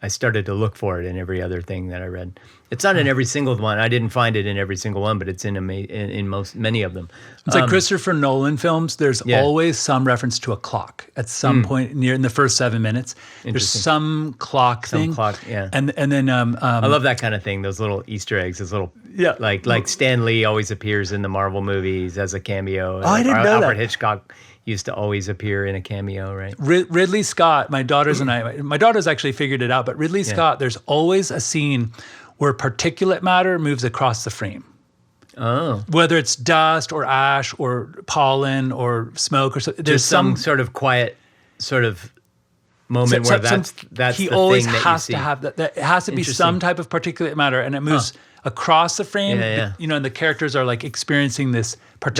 started to look for it in every other thing that I read. It's not in every single one. I didn't find it in every single one, but it's in many of them. It's like Christopher Nolan films. There's always some reference to a clock at some point in the first 7 minutes. There's some clock thing. And then I love that kind of thing. Those little Easter eggs. Those little like Stan Lee always appears in the Marvel movies as a cameo. Oh, I didn't know Alfred that. Hitchcock used to always appear in a cameo, right? Ridley Scott, my daughters actually figured it out, but Ridley Scott, there's always a scene where particulate matter moves across the frame. Oh. Whether it's dust or ash or pollen or smoke or something. There's some sort of quiet sort of moment where that's he the always thing that has you see. to have that. It has to be some type of particulate matter, and it moves across the frame. You know, and the characters are like experiencing this particulate.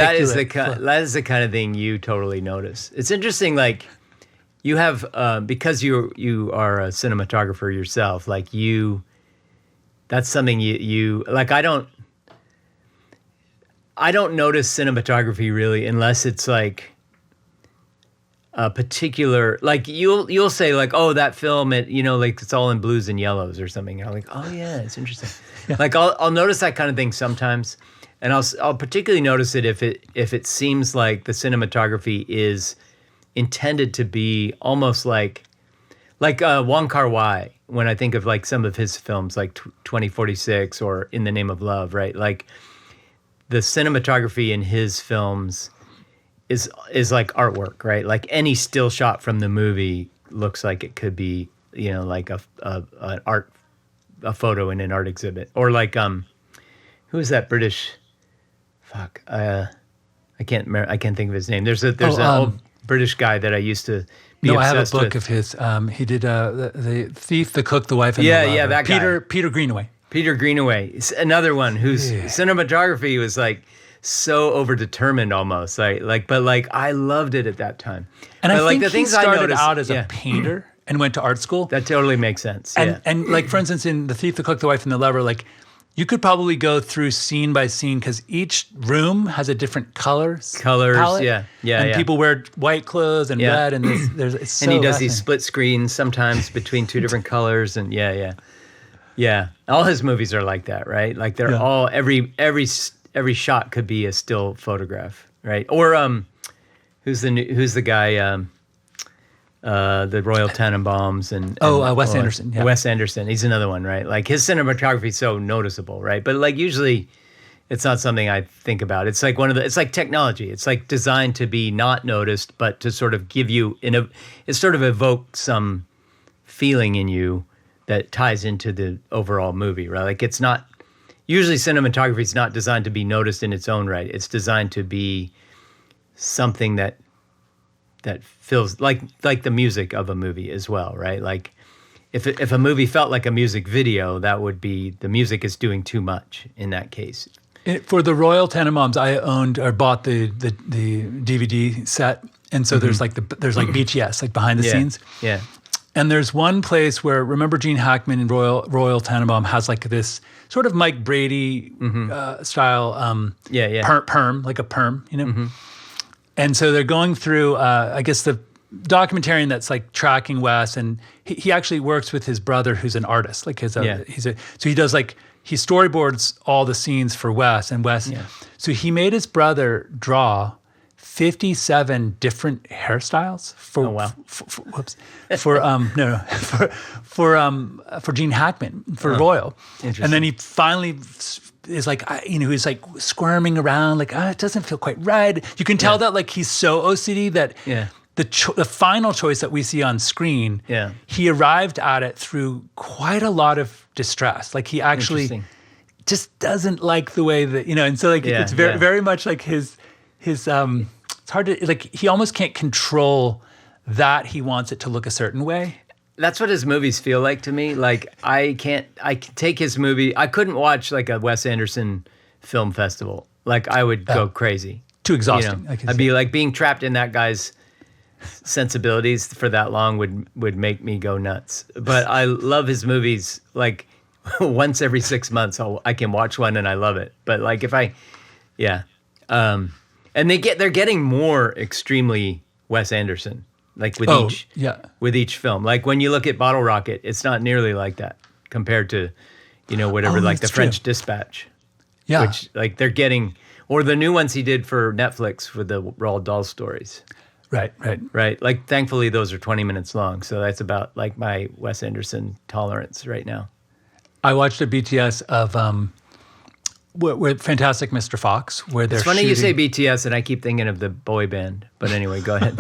That is the kind of thing you totally notice. It's interesting, like you have because you are a cinematographer yourself, like you. That's something you like. I don't notice cinematography really unless it's like a particular, like you'll say like, oh, that film, like it's all in blues and yellows or something. I'm like, oh yeah, it's interesting. Like I'll notice that kind of thing sometimes, and I'll particularly notice it if it seems like the cinematography is intended to be almost like Wong Kar Wai. When I think of like some of his films, like 2046 or In the Name of Love, right? Like the cinematography in his films is like artwork, right? Like any still shot from the movie looks like it could be, like a photo in an art exhibit, or like who is that British? Fuck, I can't think of his name. There's an old British guy that I used to. I have a book of his. He did The Thief, the Cook, the Wife, and the Lover. That guy. Peter Greenaway. Peter Greenaway, another one whose cinematography was like so overdetermined almost. But I loved it at that time. And but I think he started out as a painter and went to art school. That totally makes sense. And like for instance, in The Thief, the Cook, the Wife, and the Lover, like you could probably go through scene by scene because each room has a different colors, palette. And people wear white clothes and red, and it's so and he does these split screens sometimes between 2 different colors, and all his movies are like that, right? Like they're all every shot could be a still photograph, right? Or who's the guy? The Royal Tenenbaums and Wes Anderson. Yeah. Wes Anderson, he's another one, right? Like his cinematography is so noticeable, right? But like usually, it's not something I think about. It's like it's like technology. It's like designed to be not noticed, but to sort of give you it sort of evoke some feeling in you that ties into the overall movie, right? Like it's not usually cinematography is not designed to be noticed in its own right. It's designed to be something that feels like the music of a movie as well, right? Like if a movie felt like a music video, that would be the music is doing too much in that case. For the Royal Tenenbaums, I owned or bought the DVD set, and so there's like BTS, like behind the scenes. Yeah. And there's one place where, remember Gene Hackman in Royal Tenenbaum has like this sort of Mike Brady style perm, like a perm, And so they're going through, I guess, the documentarian that's like tracking Wes, and he actually works with his brother who's an artist. Like so he does like, he storyboards all the scenes for Wes, and Wes. Yeah. So he made his brother draw 57 different hairstyles for Gene Hackman for Royal, and then he finally is like, he's like squirming around, like, it doesn't feel quite right. You can tell that like he's so OCD that the final choice that we see on screen, he arrived at it through quite a lot of distress. Like he actually just doesn't like the way that, and so like it's very, very much like his it's hard to, like, he almost can't control that he wants it to look a certain way. That's what his movies feel like to me. Like I can take his movie. I couldn't watch like a Wes Anderson film festival. Like I would go crazy. Too exhausting. I'd be like being trapped in that guy's sensibilities for that long would make me go nuts. But I love his movies. Like once every 6 months, I can watch one and I love it. But like if and they're getting more extremely Wes Anderson. Like with each film. Like when you look at Bottle Rocket, it's not nearly like that compared to, whatever, like the French Dispatch. Yeah. Which like they're getting, or the new ones he did for Netflix with the Roald Dahl stories. Right. Like thankfully those are 20 minutes long. So that's about like my Wes Anderson tolerance right now. I watched a BTS of with Fantastic Mr. Fox, where they're shooting. It's funny you say BTS and I keep thinking of the boy band. But anyway, go ahead.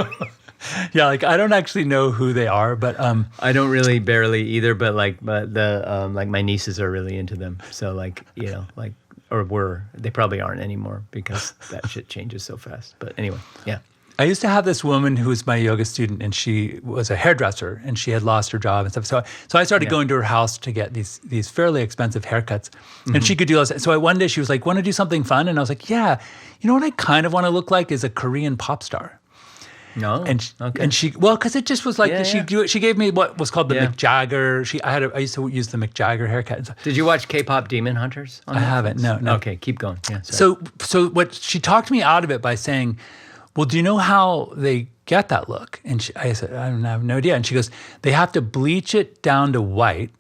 Yeah, like I don't actually know who they are, but I don't really barely either. But the like my nieces are really into them. So like they probably aren't anymore because that shit changes so fast. But anyway, yeah. I used to have this woman who was my yoga student, and she was a hairdresser, and she had lost her job and stuff. So I started going to her house to get these fairly expensive haircuts, and she could do those. So one day she was like, "Want to do something fun?" And I was like, "Yeah, what I kind of want to look like is a Korean pop star." No, and she because it just was like she gave me what was called the Mick Jagger. I used to use the Mick Jagger haircut. Did you watch K-pop Demon Hunters? I haven't. No. Okay, keep going. Yeah. So what she talked me out of it by saying, "Well, do you know how they get that look?" And I said, "I have no idea." And she goes, "They have to bleach it down to white."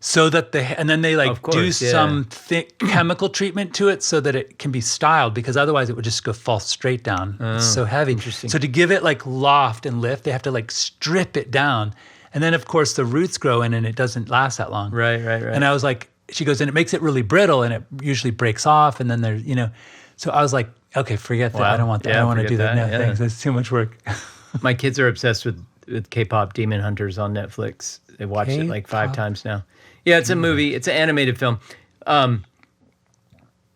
So that and then they do some thick chemical treatment to it so that it can be styled, because otherwise it would just fall straight down. It's so heavy. Interesting. So to give it like loft and lift, they have to like strip it down. And then of course the roots grow in and it doesn't last that long. Right. And I was like, she goes, and it makes it really brittle and it usually breaks off. And then there's, so I was like, okay, forget that. I don't want that. I don't want to do that. No, thanks. It's too much work. My kids are obsessed with K-pop Demon Hunters on Netflix. They watched it like 5 times now. Yeah, it's a movie. It's an animated film.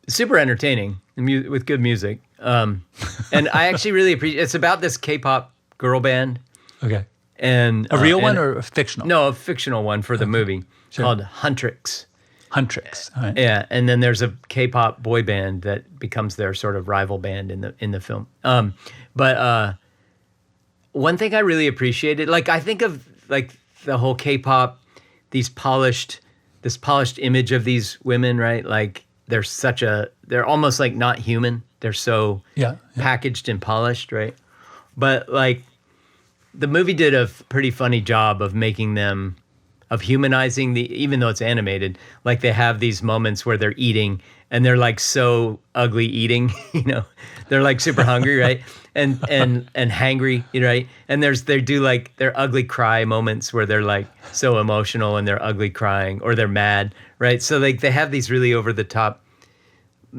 Super entertaining with good music. And I actually really appreciate. It's about this K-pop girl band. Okay. And a real one or a fictional? No, a fictional one for the movie called Huntrix. Huntrix. All right. Yeah, and then there's a K-pop boy band that becomes their sort of rival band in the film. But one thing I really appreciated, like I think of like the whole K-pop. This polished image of these women, right? Like they're almost like not human. They're so packaged and polished, right? But like the movie did a pretty funny job of making them, of humanizing even though it's animated, like they have these moments where they're eating and they're like so ugly eating, they're like super hungry, right? And hangry, right? And they do like their ugly cry moments where they're like so emotional and they're ugly crying or they're mad, right? So like they have these really over the top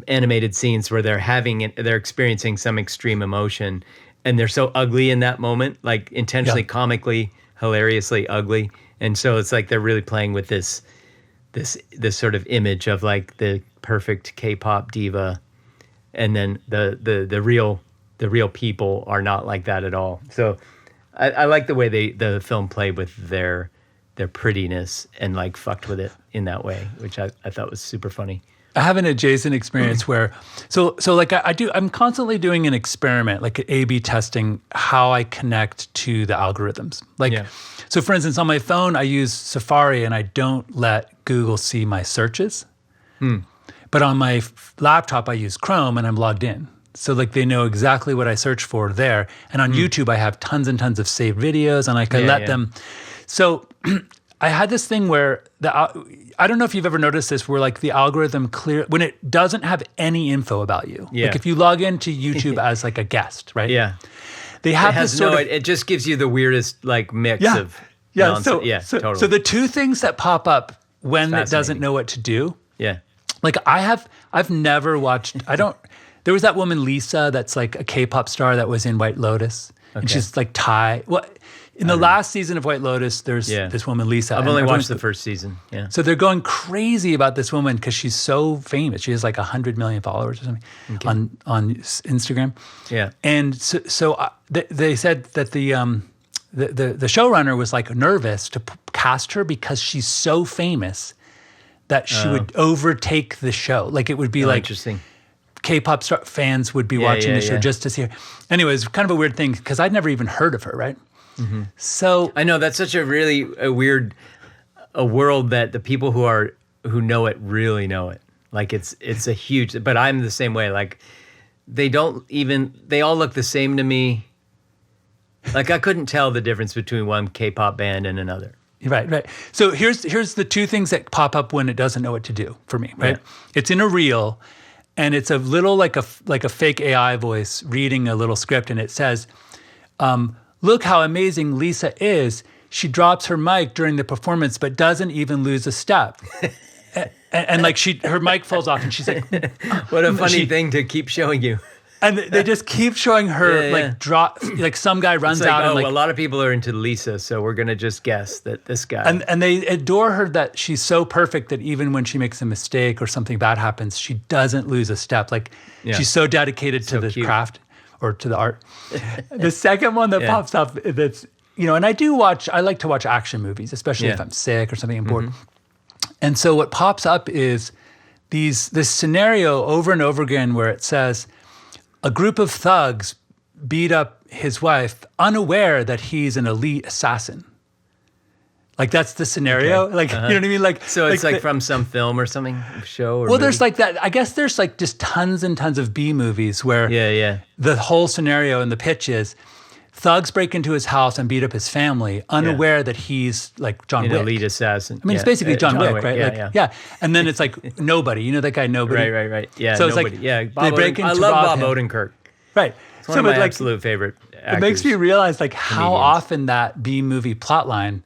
animated scenes where they're experiencing some extreme emotion and they're so ugly in that moment, like intentionally comically, hilariously ugly. And so it's like they're really playing with this sort of image of like the perfect K-pop diva, and then the real people are not like that at all. So I like the way the film played with their prettiness and like fucked with it in that way, which I thought was super funny. I have an adjacent experience where, so like I'm constantly doing an experiment, like A/B testing how I connect to the algorithms. So for instance, on my phone, I use Safari and I don't let Google see my searches. But on my laptop, I use Chrome and I'm logged in. So like they know exactly what I search for there. And on YouTube, I have tons and tons of saved videos and I can let them. So I had this thing where I don't know if you've ever noticed this, where like the algorithm when it doesn't have any info about you. Like if you log into YouTube as like a guest, right? Yeah. They have it just gives you the weirdest like mix of nonsense. Totally. So the two things that pop up when it doesn't know what to do Like I've never watched, there was that woman Lisa that's like a K-pop star that was in White Lotus. Okay. And she's like Thai. Well, in the last season of White Lotus, there's this woman Lisa. I've only watched the first season. Yeah. So they're going crazy about this woman because she's so famous. She has like 100 million followers or something on Instagram. Yeah. And so they said that the showrunner was like nervous to cast her because she's so famous that she would overtake the show. Like it would be like interesting. K-pop fans would be watching the show just to see her. Anyway, it's kind of a weird thing because I'd never even heard of her, right? Mm-hmm. So I know that's such a really weird world that the people who know it really know it. Like it's a huge. But I'm the same way. Like they all look the same to me. Like I couldn't tell the difference between one K-pop band and another. Right. So here's the two things that pop up when it doesn't know what to do for me. Right. Yeah. It's in a reel, and it's a little like a fake AI voice reading a little script, and it says. Look how amazing Lisa is. She drops her mic during the performance, but doesn't even lose a step. and like her mic falls off, and she's like, "What a funny thing to keep showing you." And they just keep showing her like drop. Like some guy runs out. And a lot of people are into Lisa, so we're gonna just guess that this guy. And they adore her that she's so perfect that even when she makes a mistake or something bad happens, she doesn't lose a step. Like she's so dedicated to the craft. Or to the art. The second one that pops up that's, and I like to watch action movies, especially if I'm sick or something I'm bored. Mm-hmm. And so what pops up is this scenario over and over again where it says a group of thugs beat up his wife unaware that he's an elite assassin. Like that's the scenario. Okay. Like, you know what I mean? Like, so it's like from some film or something, show or movie? There's like that. I guess there's like just tons and tons of B movies where the whole scenario and the pitch is thugs break into his house and beat up his family, unaware that he's like John Wick. An elite assassin. I mean, it's basically John Wick, right? Yeah. And then it's like Nobody. You know that guy Nobody? Right. Yeah. So Nobody. It's like they break into I love Bob Odenkirk. Right. It's one of my absolute favorite actors. It makes me realize like how often that B movie plotline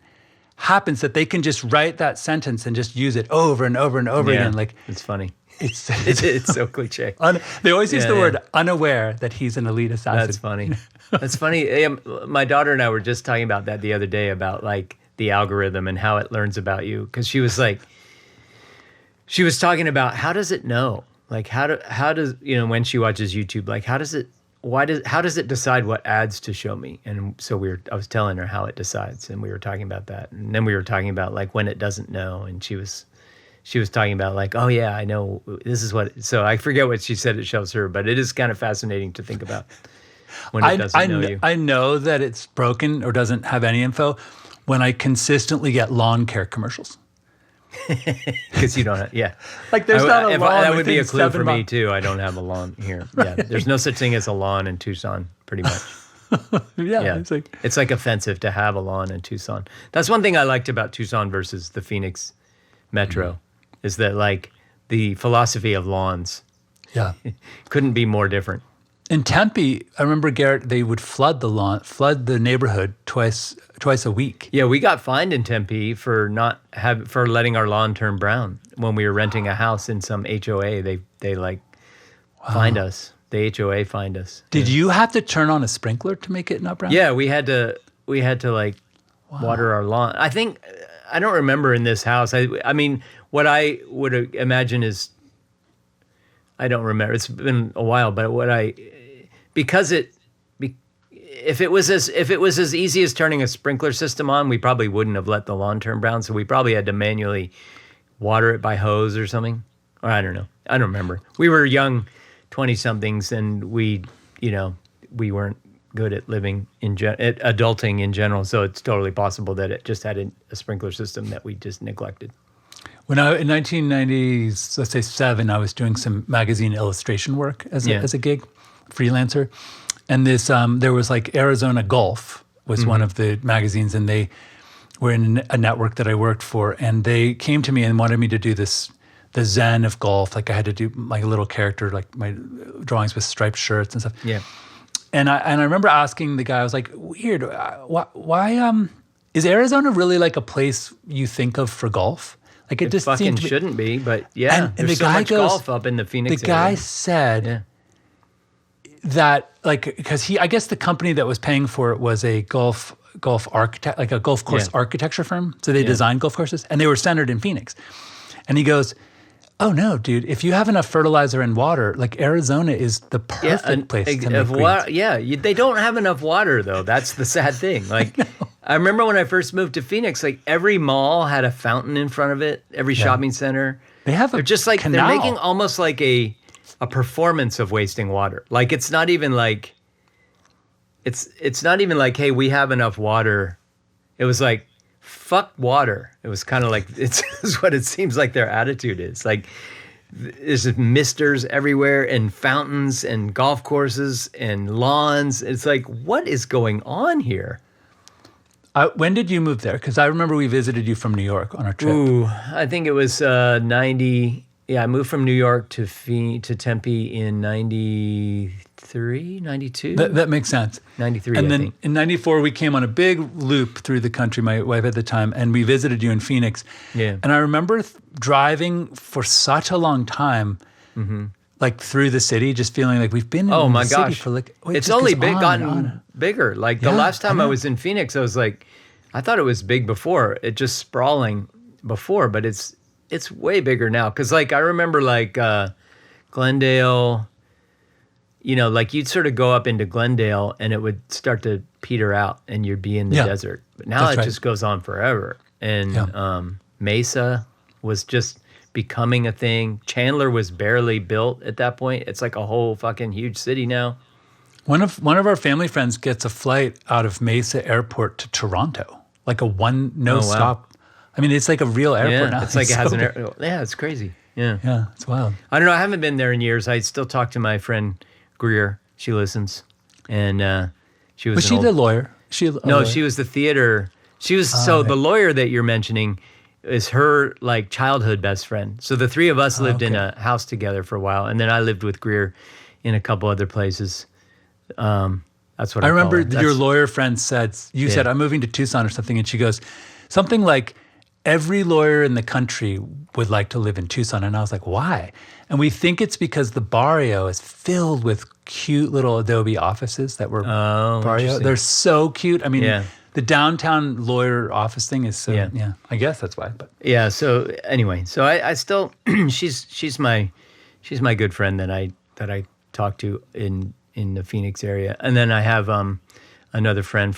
happens that they can just write that sentence and just use it over and over and over again. Like it's funny. It's so cliche. They always use the word unaware that he's an elite assassin. That's funny. That's funny. My daughter and I were just talking about that the other day about like the algorithm and how it learns about you. Because she was talking about how does it know? Like how does when she watches YouTube, like how does it decide what ads to show me? And so I was telling her how it decides, and we were talking about that. And then we were talking about like when it doesn't know, and she was talking about like, oh yeah, I know this is what. So I forget what she said it shows her, but it is kind of fascinating to think about when it doesn't know you. I know that it's broken or doesn't have any info when I consistently get lawn care commercials. Because you don't have, like there's not a lawn. That would be a clue for me too. I don't have a lawn here. Right. Yeah, there's no such thing as a lawn in Tucson, pretty much. It's like offensive to have a lawn in Tucson. That's one thing I liked about Tucson versus the Phoenix Metro, is that like the philosophy of lawns, couldn't be more different. In Tempe, I remember, Garrett, they would flood the neighborhood twice a week. Yeah, we got fined in Tempe for letting our lawn turn brown when we were renting a house in some HOA. They fined us. The HOA fined us. Did you have to turn on a sprinkler to make it not brown? Yeah, we had to like water our lawn. I don't remember in this house. I mean, what I would imagine is, I don't remember. It's been a while, but if it was as easy as turning a sprinkler system on, we probably wouldn't have let the lawn turn brown. So we probably had to manually water it by hose or something. Or I don't know. I don't remember. We were young 20-somethings, and we weren't good at living at adulting in general. So it's totally possible that it just had a sprinkler system that we just neglected. When in 1990, let's say 7, I was doing some magazine illustration work as a gig, freelancer, and this there was like Arizona Golf was one of the magazines, and they were in a network that I worked for, and they came to me and wanted me to do the zen of golf. Like I had to do my little character, like my drawings with striped shirts and stuff. Yeah, and I remember asking the guy, I was like, weird, why is Arizona really like a place you think of for golf? Like it just fucking seemed to shouldn't be, but yeah, and there's the so guy much goes, golf up in the Phoenix the guy area. said that, like, because I guess the company that was paying for it was a golf architect, like a golf course architecture firm. So they designed golf courses, and they were centered in Phoenix. And he goes, "Oh no, dude! If you have enough fertilizer and water, like Arizona is the perfect place to make greens." They don't have enough water though. That's the sad thing. Like, I remember when I first moved to Phoenix, like every mall had a fountain in front of it. Every shopping center. They're just like canal. they're making almost like a performance of wasting water. Like it's not even like hey, we have enough water. It was like, fuck water. It was kind of like it's what it seems like their attitude is. Like there's misters everywhere and fountains and golf courses and lawns. It's like, what is going on here? When did you move there? Because I remember we visited you from New York on a trip. Ooh, I think it was 90. Yeah, I moved from New York to Tempe in 93, 92. That makes sense. 93, and I then think. in 94, we came on a big loop through the country, my wife at the time, and we visited you in Phoenix. Yeah. And I remember driving for such a long time, like through the city, just feeling like we've been in the city for like... It's only gotten bigger. Like the last time I was in Phoenix, I was like, I thought it was big before. It just sprawling before, but it's way bigger now. Because like I remember like Glendale, you know, like you'd sort of go up into Glendale and it would start to peter out and you'd be in the desert. But now it just goes on forever. And Mesa was just becoming a thing. Chandler was barely built at that point. It's like a whole fucking huge city now. One of our family friends gets a flight out of Mesa Airport to Toronto, like a stop. I mean, it's like a real airport now. It's like it has an air. Yeah, it's crazy. Yeah, it's wild. I don't know. I haven't been there in years. I still talk to my friend Greer. She listens, and she was. Was she the lawyer? She was the theater. She was the lawyer that you're mentioning is her like childhood best friend. So the three of us lived in a house together for a while, and then I lived with Greer in a couple other places. That's what I remember. call her. Your lawyer friend said said I'm moving to Tucson or something, and she goes something like, every lawyer in the country would like to live in Tucson. And I was like, why? And we think it's because the barrio is filled with cute little adobe offices that were barrio. They're so cute. I mean, the downtown lawyer office thing is so, I guess that's why. But yeah, so anyway, so I still, she's my good friend that I talk to in the Phoenix area. And then I have another friend,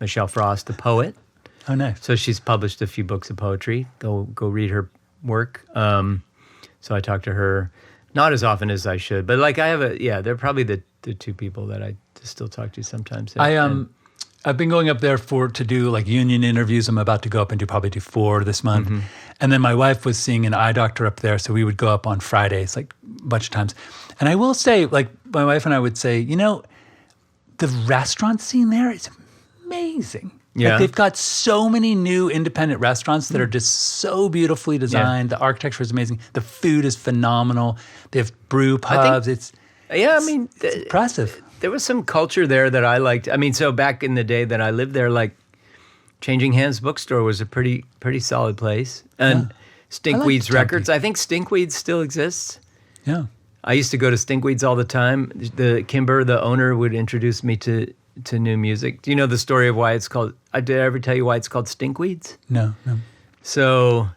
Michelle Frost, the poet. Oh, nice. So she's published a few books of poetry. Go read her work. So I talk to her, not as often as I should, but like I have they're probably the two people that I still talk to sometimes. I've been going up there to do like union interviews. I'm about to go up and probably do 4 this month. Mm-hmm. And then my wife was seeing an eye doctor up there, so we would go up on Fridays like a bunch of times. And I will say, like my wife and I would say, you know, the restaurant scene there is amazing. Yeah. Like they've got so many new independent restaurants that are just so beautifully designed. The architecture is amazing. The food is phenomenal. They have brew pubs. It's impressive. There was some culture there that I liked. I mean, so back in the day that I lived there, like Changing Hands Bookstore was a pretty solid place. And Stinkweed's Records. I think Stinkweed's still exists. Yeah. I used to go to Stinkweed's all the time. Kimber, the owner, would introduce me to new music. Do you know the story of why it's called? Did I ever tell you why it's called Stinkweeds? No. So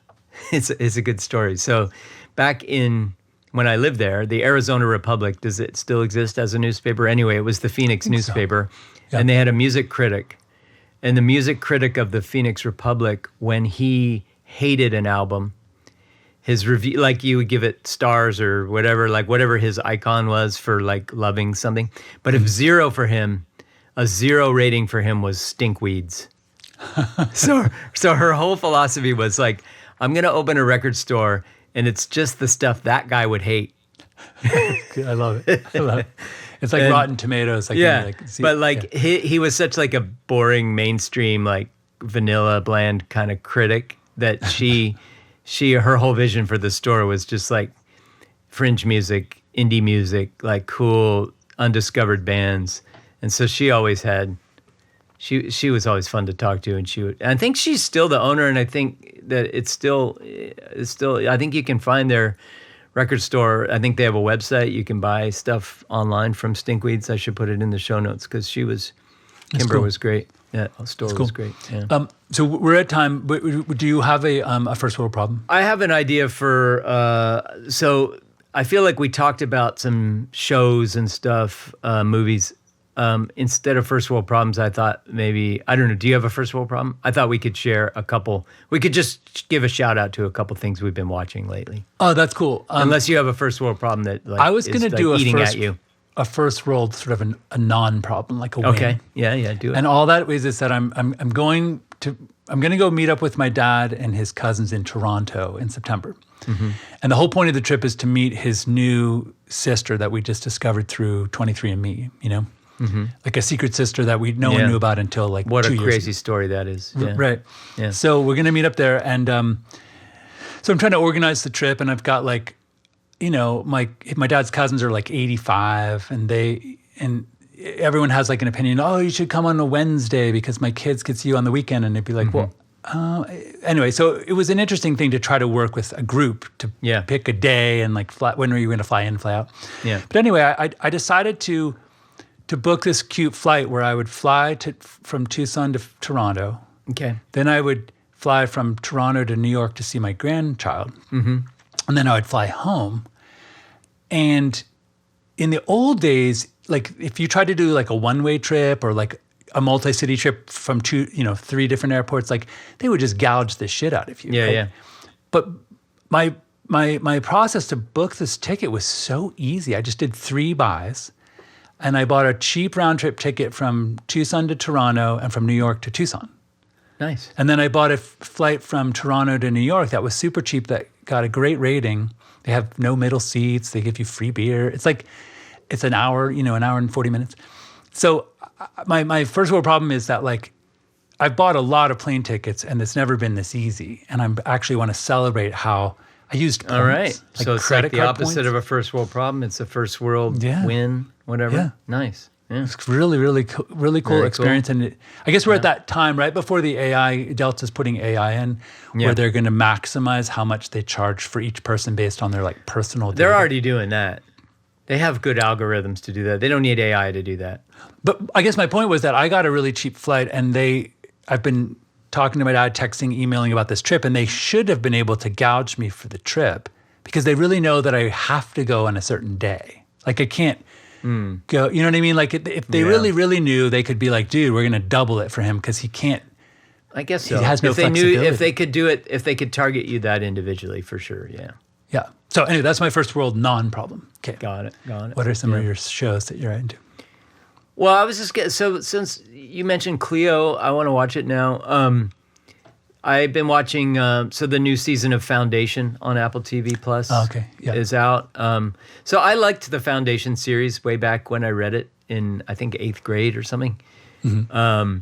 it's a good story. So back when I lived there, the Arizona Republic, does it still exist as a newspaper? Anyway, it was the Phoenix newspaper. So. Yeah. And they had a music critic. And the music critic of the Phoenix Republic, when he hated an album, his review, like you would give it stars or whatever, like whatever his icon was for like loving something. But if 0 for him, a 0 rating for him was Stinkweeds. So her whole philosophy was like, I'm going to open a record store and it's just the stuff that guy would hate. I love it. It's like Rotten Tomatoes. Like, he was such like a boring mainstream, like vanilla bland kind of critic that her whole vision for the store was just like fringe music, indie music, like cool undiscovered bands. And so she always had she was always fun to talk to, and I think she's still the owner, and I think that it's still. I think you can find their record store. I think they have a website. You can buy stuff online from Stinkweeds. I should put it in the show notes because Kimber was great. Yeah, the store was great. Yeah. So we're at time. Do you have a first world problem? I have an idea for. So I feel like we talked about some shows and stuff, movies. Instead of first world problems, I thought maybe, I don't know, do you have a first world problem? I thought we could share a couple. We could just give a shout out to a couple things we've been watching lately. Oh, that's cool. Unless you have a first world problem that I was going to do a first world sort of a non-problem, like a win. Okay, yeah, do it. And all that is that I'm going to go meet up with my dad and his cousins in Toronto in September. Mm-hmm. And the whole point of the trip is to meet his new sister that we just discovered through 23andMe, you know? Mm-hmm. Like a secret sister that no one knew about until like 2 years ago. What a crazy story that is. Yeah. Right. Yeah. So we're going to meet up there. And so I'm trying to organize the trip. And I've got like, you know, my dad's cousins are like 85 and everyone has like an opinion. Oh, you should come on a Wednesday because my kids could see you on the weekend. And they'd be like, anyway, so it was an interesting thing to try to work with a group to pick a day and like when are you going to fly in, fly out? Yeah. But anyway, I decided to book this cute flight where I would fly from Tucson to Toronto. Okay. Then I would fly from Toronto to New York to see my grandchild. Mm-hmm. And then I would fly home. And in the old days, like if you tried to do like a one-way trip or like a multi-city trip from 3 different airports, like they would just gouge the shit out of you. Yeah, right? yeah. But my process to book this ticket was so easy. I just did 3 buys. And I bought a cheap round-trip ticket from Tucson to Toronto and from New York to Tucson. Nice. And then I bought a flight from Toronto to New York that was super cheap that got a great rating. They have no middle seats. They give you free beer. It's like, it's an hour and 40 minutes. So my first world problem is that like, I've bought a lot of plane tickets and it's never been this easy. And I actually want to celebrate how I used points. All right. Like so it's like the opposite of a first world problem. It's a first world win, whatever. Yeah. Nice. Yeah. It's really cool experience. Cool. And I guess we're at that time, right before the AI, Delta's putting AI in, where they're going to maximize how much they charge for each person based on their like personal data. They're already doing that. They have good algorithms to do that. They don't need AI to do that. But I guess my point was that I got a really cheap flight and I've been talking to my dad, texting, emailing about this trip, and they should have been able to gouge me for the trip because they really know that I have to go on a certain day. Like I can't go, you know what I mean? Like if they really knew, they could be like, dude, we're going to double it for him because he can't. I guess so. He has no flexibility. If they could do it, if they could target you that individually, for sure, yeah. Yeah. So anyway, that's my first world non-problem. Okay. Got it. What are some of your shows that you're into? Well, I was just getting, so since you mentioned Cleo, I want to watch it now. I've been watching, so the new season of Foundation on Apple TV Plus is out. So I liked the Foundation series way back when I read it in, I think, 8th grade or something. Mm-hmm.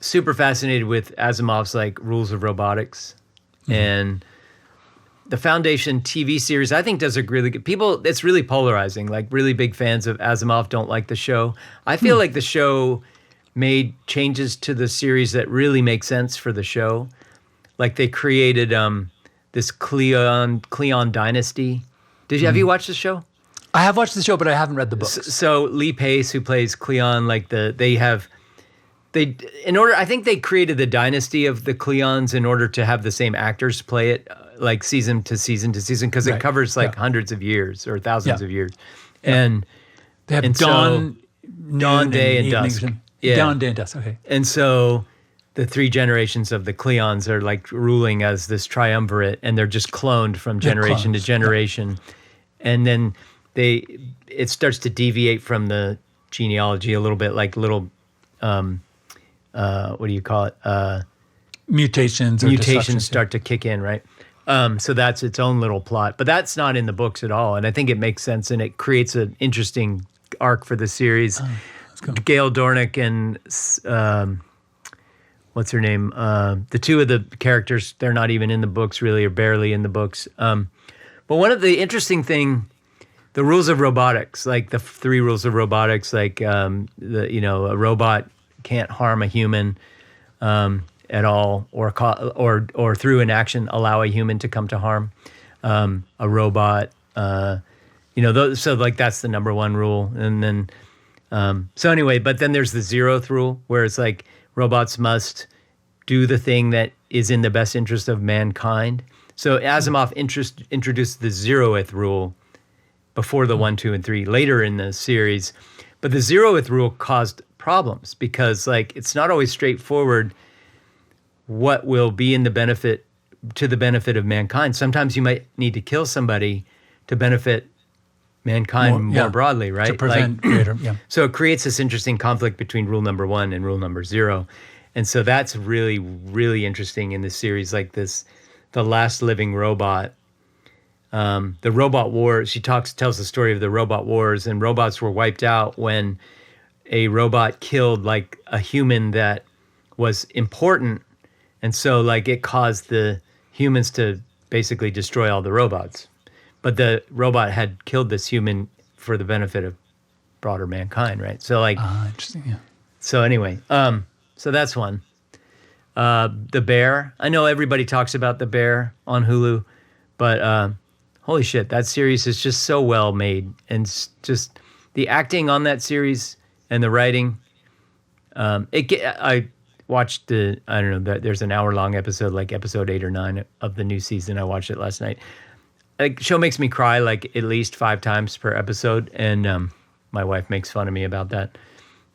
Super fascinated with Asimov's like rules of robotics. Mm-hmm. And the Foundation TV series, I think, does a really good... It's really polarizing. Like, really big fans of Asimov don't like the show. I feel like the show made changes to the series that really make sense for the show. Like, they created this Cleon dynasty. Have you watched the show? I have watched the show, but I haven't read the books. So Lee Pace, who plays Cleon, like I think they created the dynasty of the Cleons in order to have the same actors play it, like season to season to season, because it covers like hundreds of years or thousands of years. And they have dawn, day, and dusk. Yeah. Dawn, day, and dusk. Okay. And so the 3 generations of the Cleons are like ruling as this triumvirate, and they're just cloned from generation to generation. And then it starts to deviate from the genealogy a little bit, like little what do you call it? Mutations start to kick in, right? So that's its own little plot, but that's not in the books at all. And I think it makes sense, and it creates an interesting arc for the series. Cool. Gail Dornick and what's her name? The 2 of the characters, they're not even in the books really, or barely in the books. But one of the interesting thing, the rules of robotics, like the 3 rules of robotics, like a robot can't harm a human at all, or through an action allow a human to come to harm a robot. So like that's the number one rule. And then so anyway, but then there's the zeroth rule, where it's like robots must do the thing that is in the best interest of mankind. So Asimov introduced the zeroth rule before the 1, 2, and 3 later in the series. But the zeroth rule caused problems because like it's not always straightforward what will be to the benefit of mankind. Sometimes you might need to kill somebody to benefit mankind more broadly, right? To prevent greater, So it creates this interesting conflict between rule number 1 and rule number 0. And so that's really, really interesting in this series, like the last living robot, the robot wars. She tells the story of the robot wars, and robots were wiped out when a robot killed like a human that was important. And so like it caused the humans to basically destroy all the robots. But the robot had killed this human for the benefit of broader mankind, right? So like, interesting. Yeah. So anyway, so that's one. The Bear. I know everybody talks about The Bear on Hulu, but holy shit, that series is just so well made, and just the acting on that series and the writing. I watched there's an hour-long episode, like episode 8 or 9 of the new season. I watched it last night. Like, show makes me cry like at least 5 times per episode, and my wife makes fun of me about that.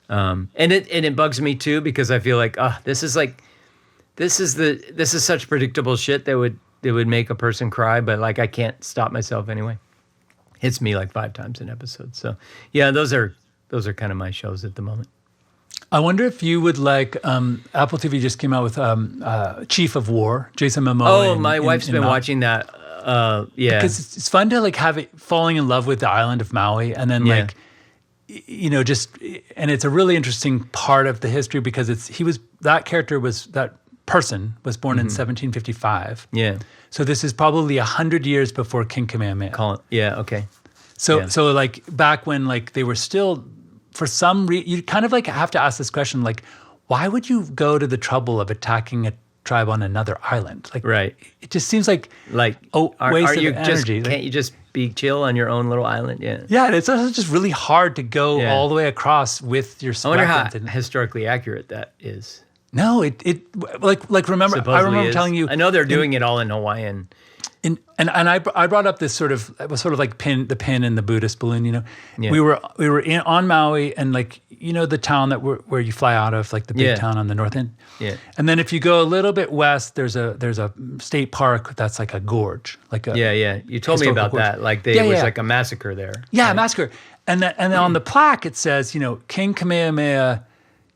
And it bugs me too, because I feel like this is such predictable shit that would make a person cry, but like I can't stop myself anyway. Hits me like 5 times an episode. So yeah, those are kind of my shows at the moment. I wonder if you would like, Apple TV just came out with Chief of War, Jason Momoa. Oh, my wife's been watching that. Yeah, because it's fun to like have it falling in love with the island of Maui, and then like, and it's a really interesting part of the history, because that person was born in 1755. Yeah. So this is probably 100 years before King Kamehameha. Okay. So like back when like they were still, for some reason, you kind of like have to ask this question, like, why would you go to the trouble of attacking a tribe on another island? Like, right. It just seems like waste of energy. Can't you just be chill on your own little island? Yeah. Yeah, and it's also just really hard to go all the way across with your. I wonder how historically accurate that is. No, it remember. Supposedly I remember telling you. I know they're doing it all in Hawaiian. And I brought up this sort of, it was sort of like the pin in the Buddhist balloon, you know. Yeah. We were on Maui, and like, you know, the town where you fly out of, like the big town on the north end. Yeah. And then if you go a little bit west, there's a state park that's like a gorge, like a You told me about gorge. that. Like there was like a massacre there. Yeah, right? a massacre. And then on the plaque it says, you know, King Kamehameha,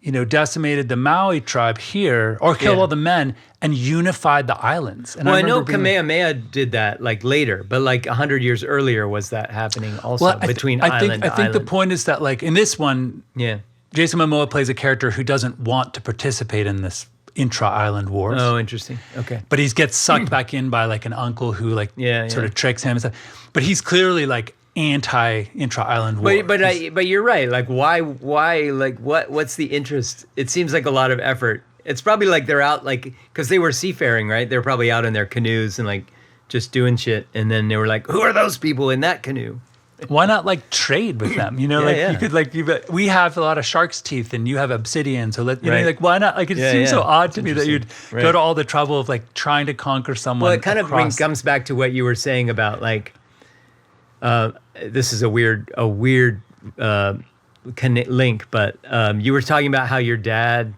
you know, decimated the Maui tribe here, or killed all the men, and unified the islands. And I know Kamehameha did that like later, but like 100 years earlier was that happening also between island to I think island. the point is that like in this one, Yeah. Jason Momoa plays a character who doesn't want to participate in this intra-island wars. Oh, interesting. Okay. But he gets sucked back in by like an uncle who like sort of tricks him and stuff. But he's clearly like anti-intra-island war. But you're right. Like why like what's the interest? It seems like a lot of effort. It's probably like they're out like, because they were seafaring, right? They're probably out in their canoes and like just doing shit. And then they were like, who are those people in that canoe? Why not like trade with them? You know, you could like, we have a lot of shark's teeth and you have obsidian. So know, like, why not? Like, it seems so odd to me that you'd go to all the trouble of like trying to conquer someone. Well, it kind of comes back to what you were saying about like, this is a weird link, but you were talking about how your dad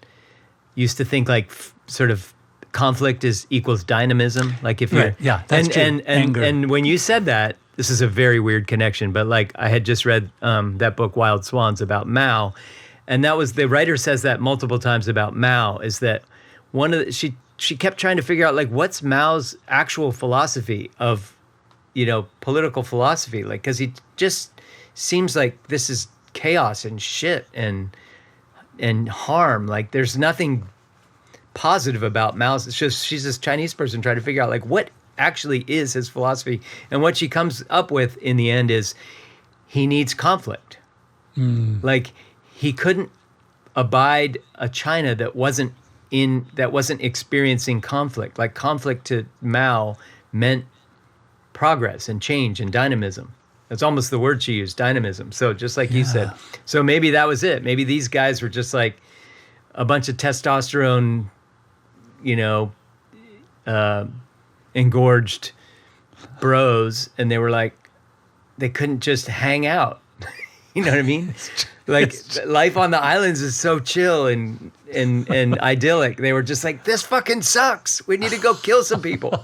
used to think like sort of conflict equals dynamism. Like if you're, that's true. And when you said that, this is a very weird connection, but like I had just read that book Wild Swans about Mao, and that was, the writer says that multiple times about Mao, is that she kept trying to figure out like what's Mao's actual philosophy of, you know, political philosophy, like, because he just seems like this is chaos and shit and harm. Like there's nothing positive about Mao. It's just, she's this Chinese person trying to figure out like what actually is his philosophy, and what she comes up with in the end is he needs conflict. Like he couldn't abide a China that wasn't experiencing conflict. Like conflict to Mao meant progress and change and dynamism. That's almost the word she used, dynamism. So just like you said. So maybe that was it. Maybe these guys were just like a bunch of testosterone, engorged bros, and they were like, they couldn't just hang out. You know what I mean? Like life on the islands is so chill and idyllic. They were just like, this fucking sucks. We need to go kill some people.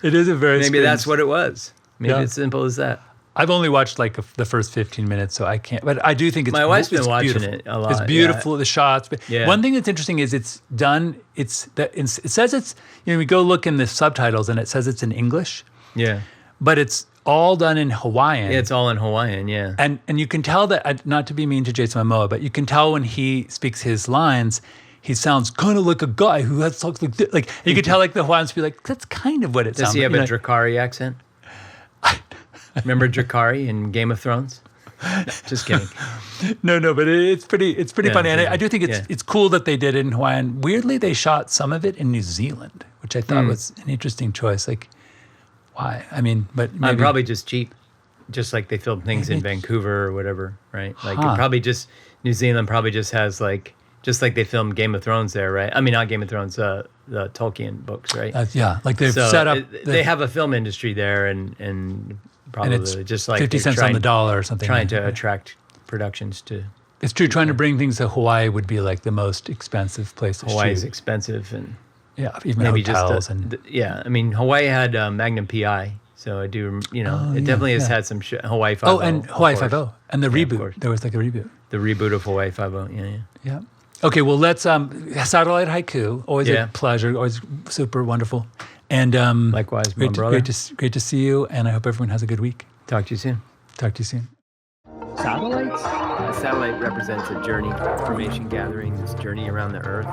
It is a very maybe that's what it was. Maybe it's simple as that. I've only watched like the first 15 minutes, so I can't. But I do think it's my wife's been watching beautiful. It a lot. It's beautiful. The shots. Yeah. One thing that's interesting is it's done. It says it's. We go look in the subtitles and it says it's in English. Yeah. But it's all done in Hawaiian. Yeah, it's all in Hawaiian. Yeah. And you can tell that, not to be mean to Jason Momoa, but you can tell when he speaks his lines, he sounds kind of like a guy who has talks like this. Like you could tell like the Hawaiians be like, that's kind of what it sounds like. Does he have a Drakari accent? Remember Drakari in Game of Thrones? No, just kidding. No, but it's pretty funny. And I do think it's cool that they did it in Hawaiian. Weirdly, they shot some of it in New Zealand, which I thought was an interesting choice. Like, why? I mean, but maybe, probably just cheap. Just like they filmed things in Vancouver or whatever, right? Like it probably just, New Zealand probably just has like, just like they filmed Game of Thrones there, right? I mean, not Game of Thrones, the Tolkien books, right? Like they've set up. They have a film industry there and probably and it's just like 50 cents on the dollar or something. Trying to attract productions to. It's true. Trying to bring things to Hawaii would be like the most expensive place to shoot. Hawaii's expensive and even maybe hotels I mean, Hawaii had Magnum PI, so I do. It definitely has had some Hawaii 5-0. Oh, and Hawaii 5-0 and the reboot. There was like a reboot. The reboot of Hawaii 5-0. Yeah. Okay, well, let's Satellite Haiku. Always a pleasure. Always super wonderful. And likewise, my brother. Great to see you, and I hope everyone has a good week. Talk to you soon. Satellites? A satellite represents a journey, information gathering, this journey around the Earth.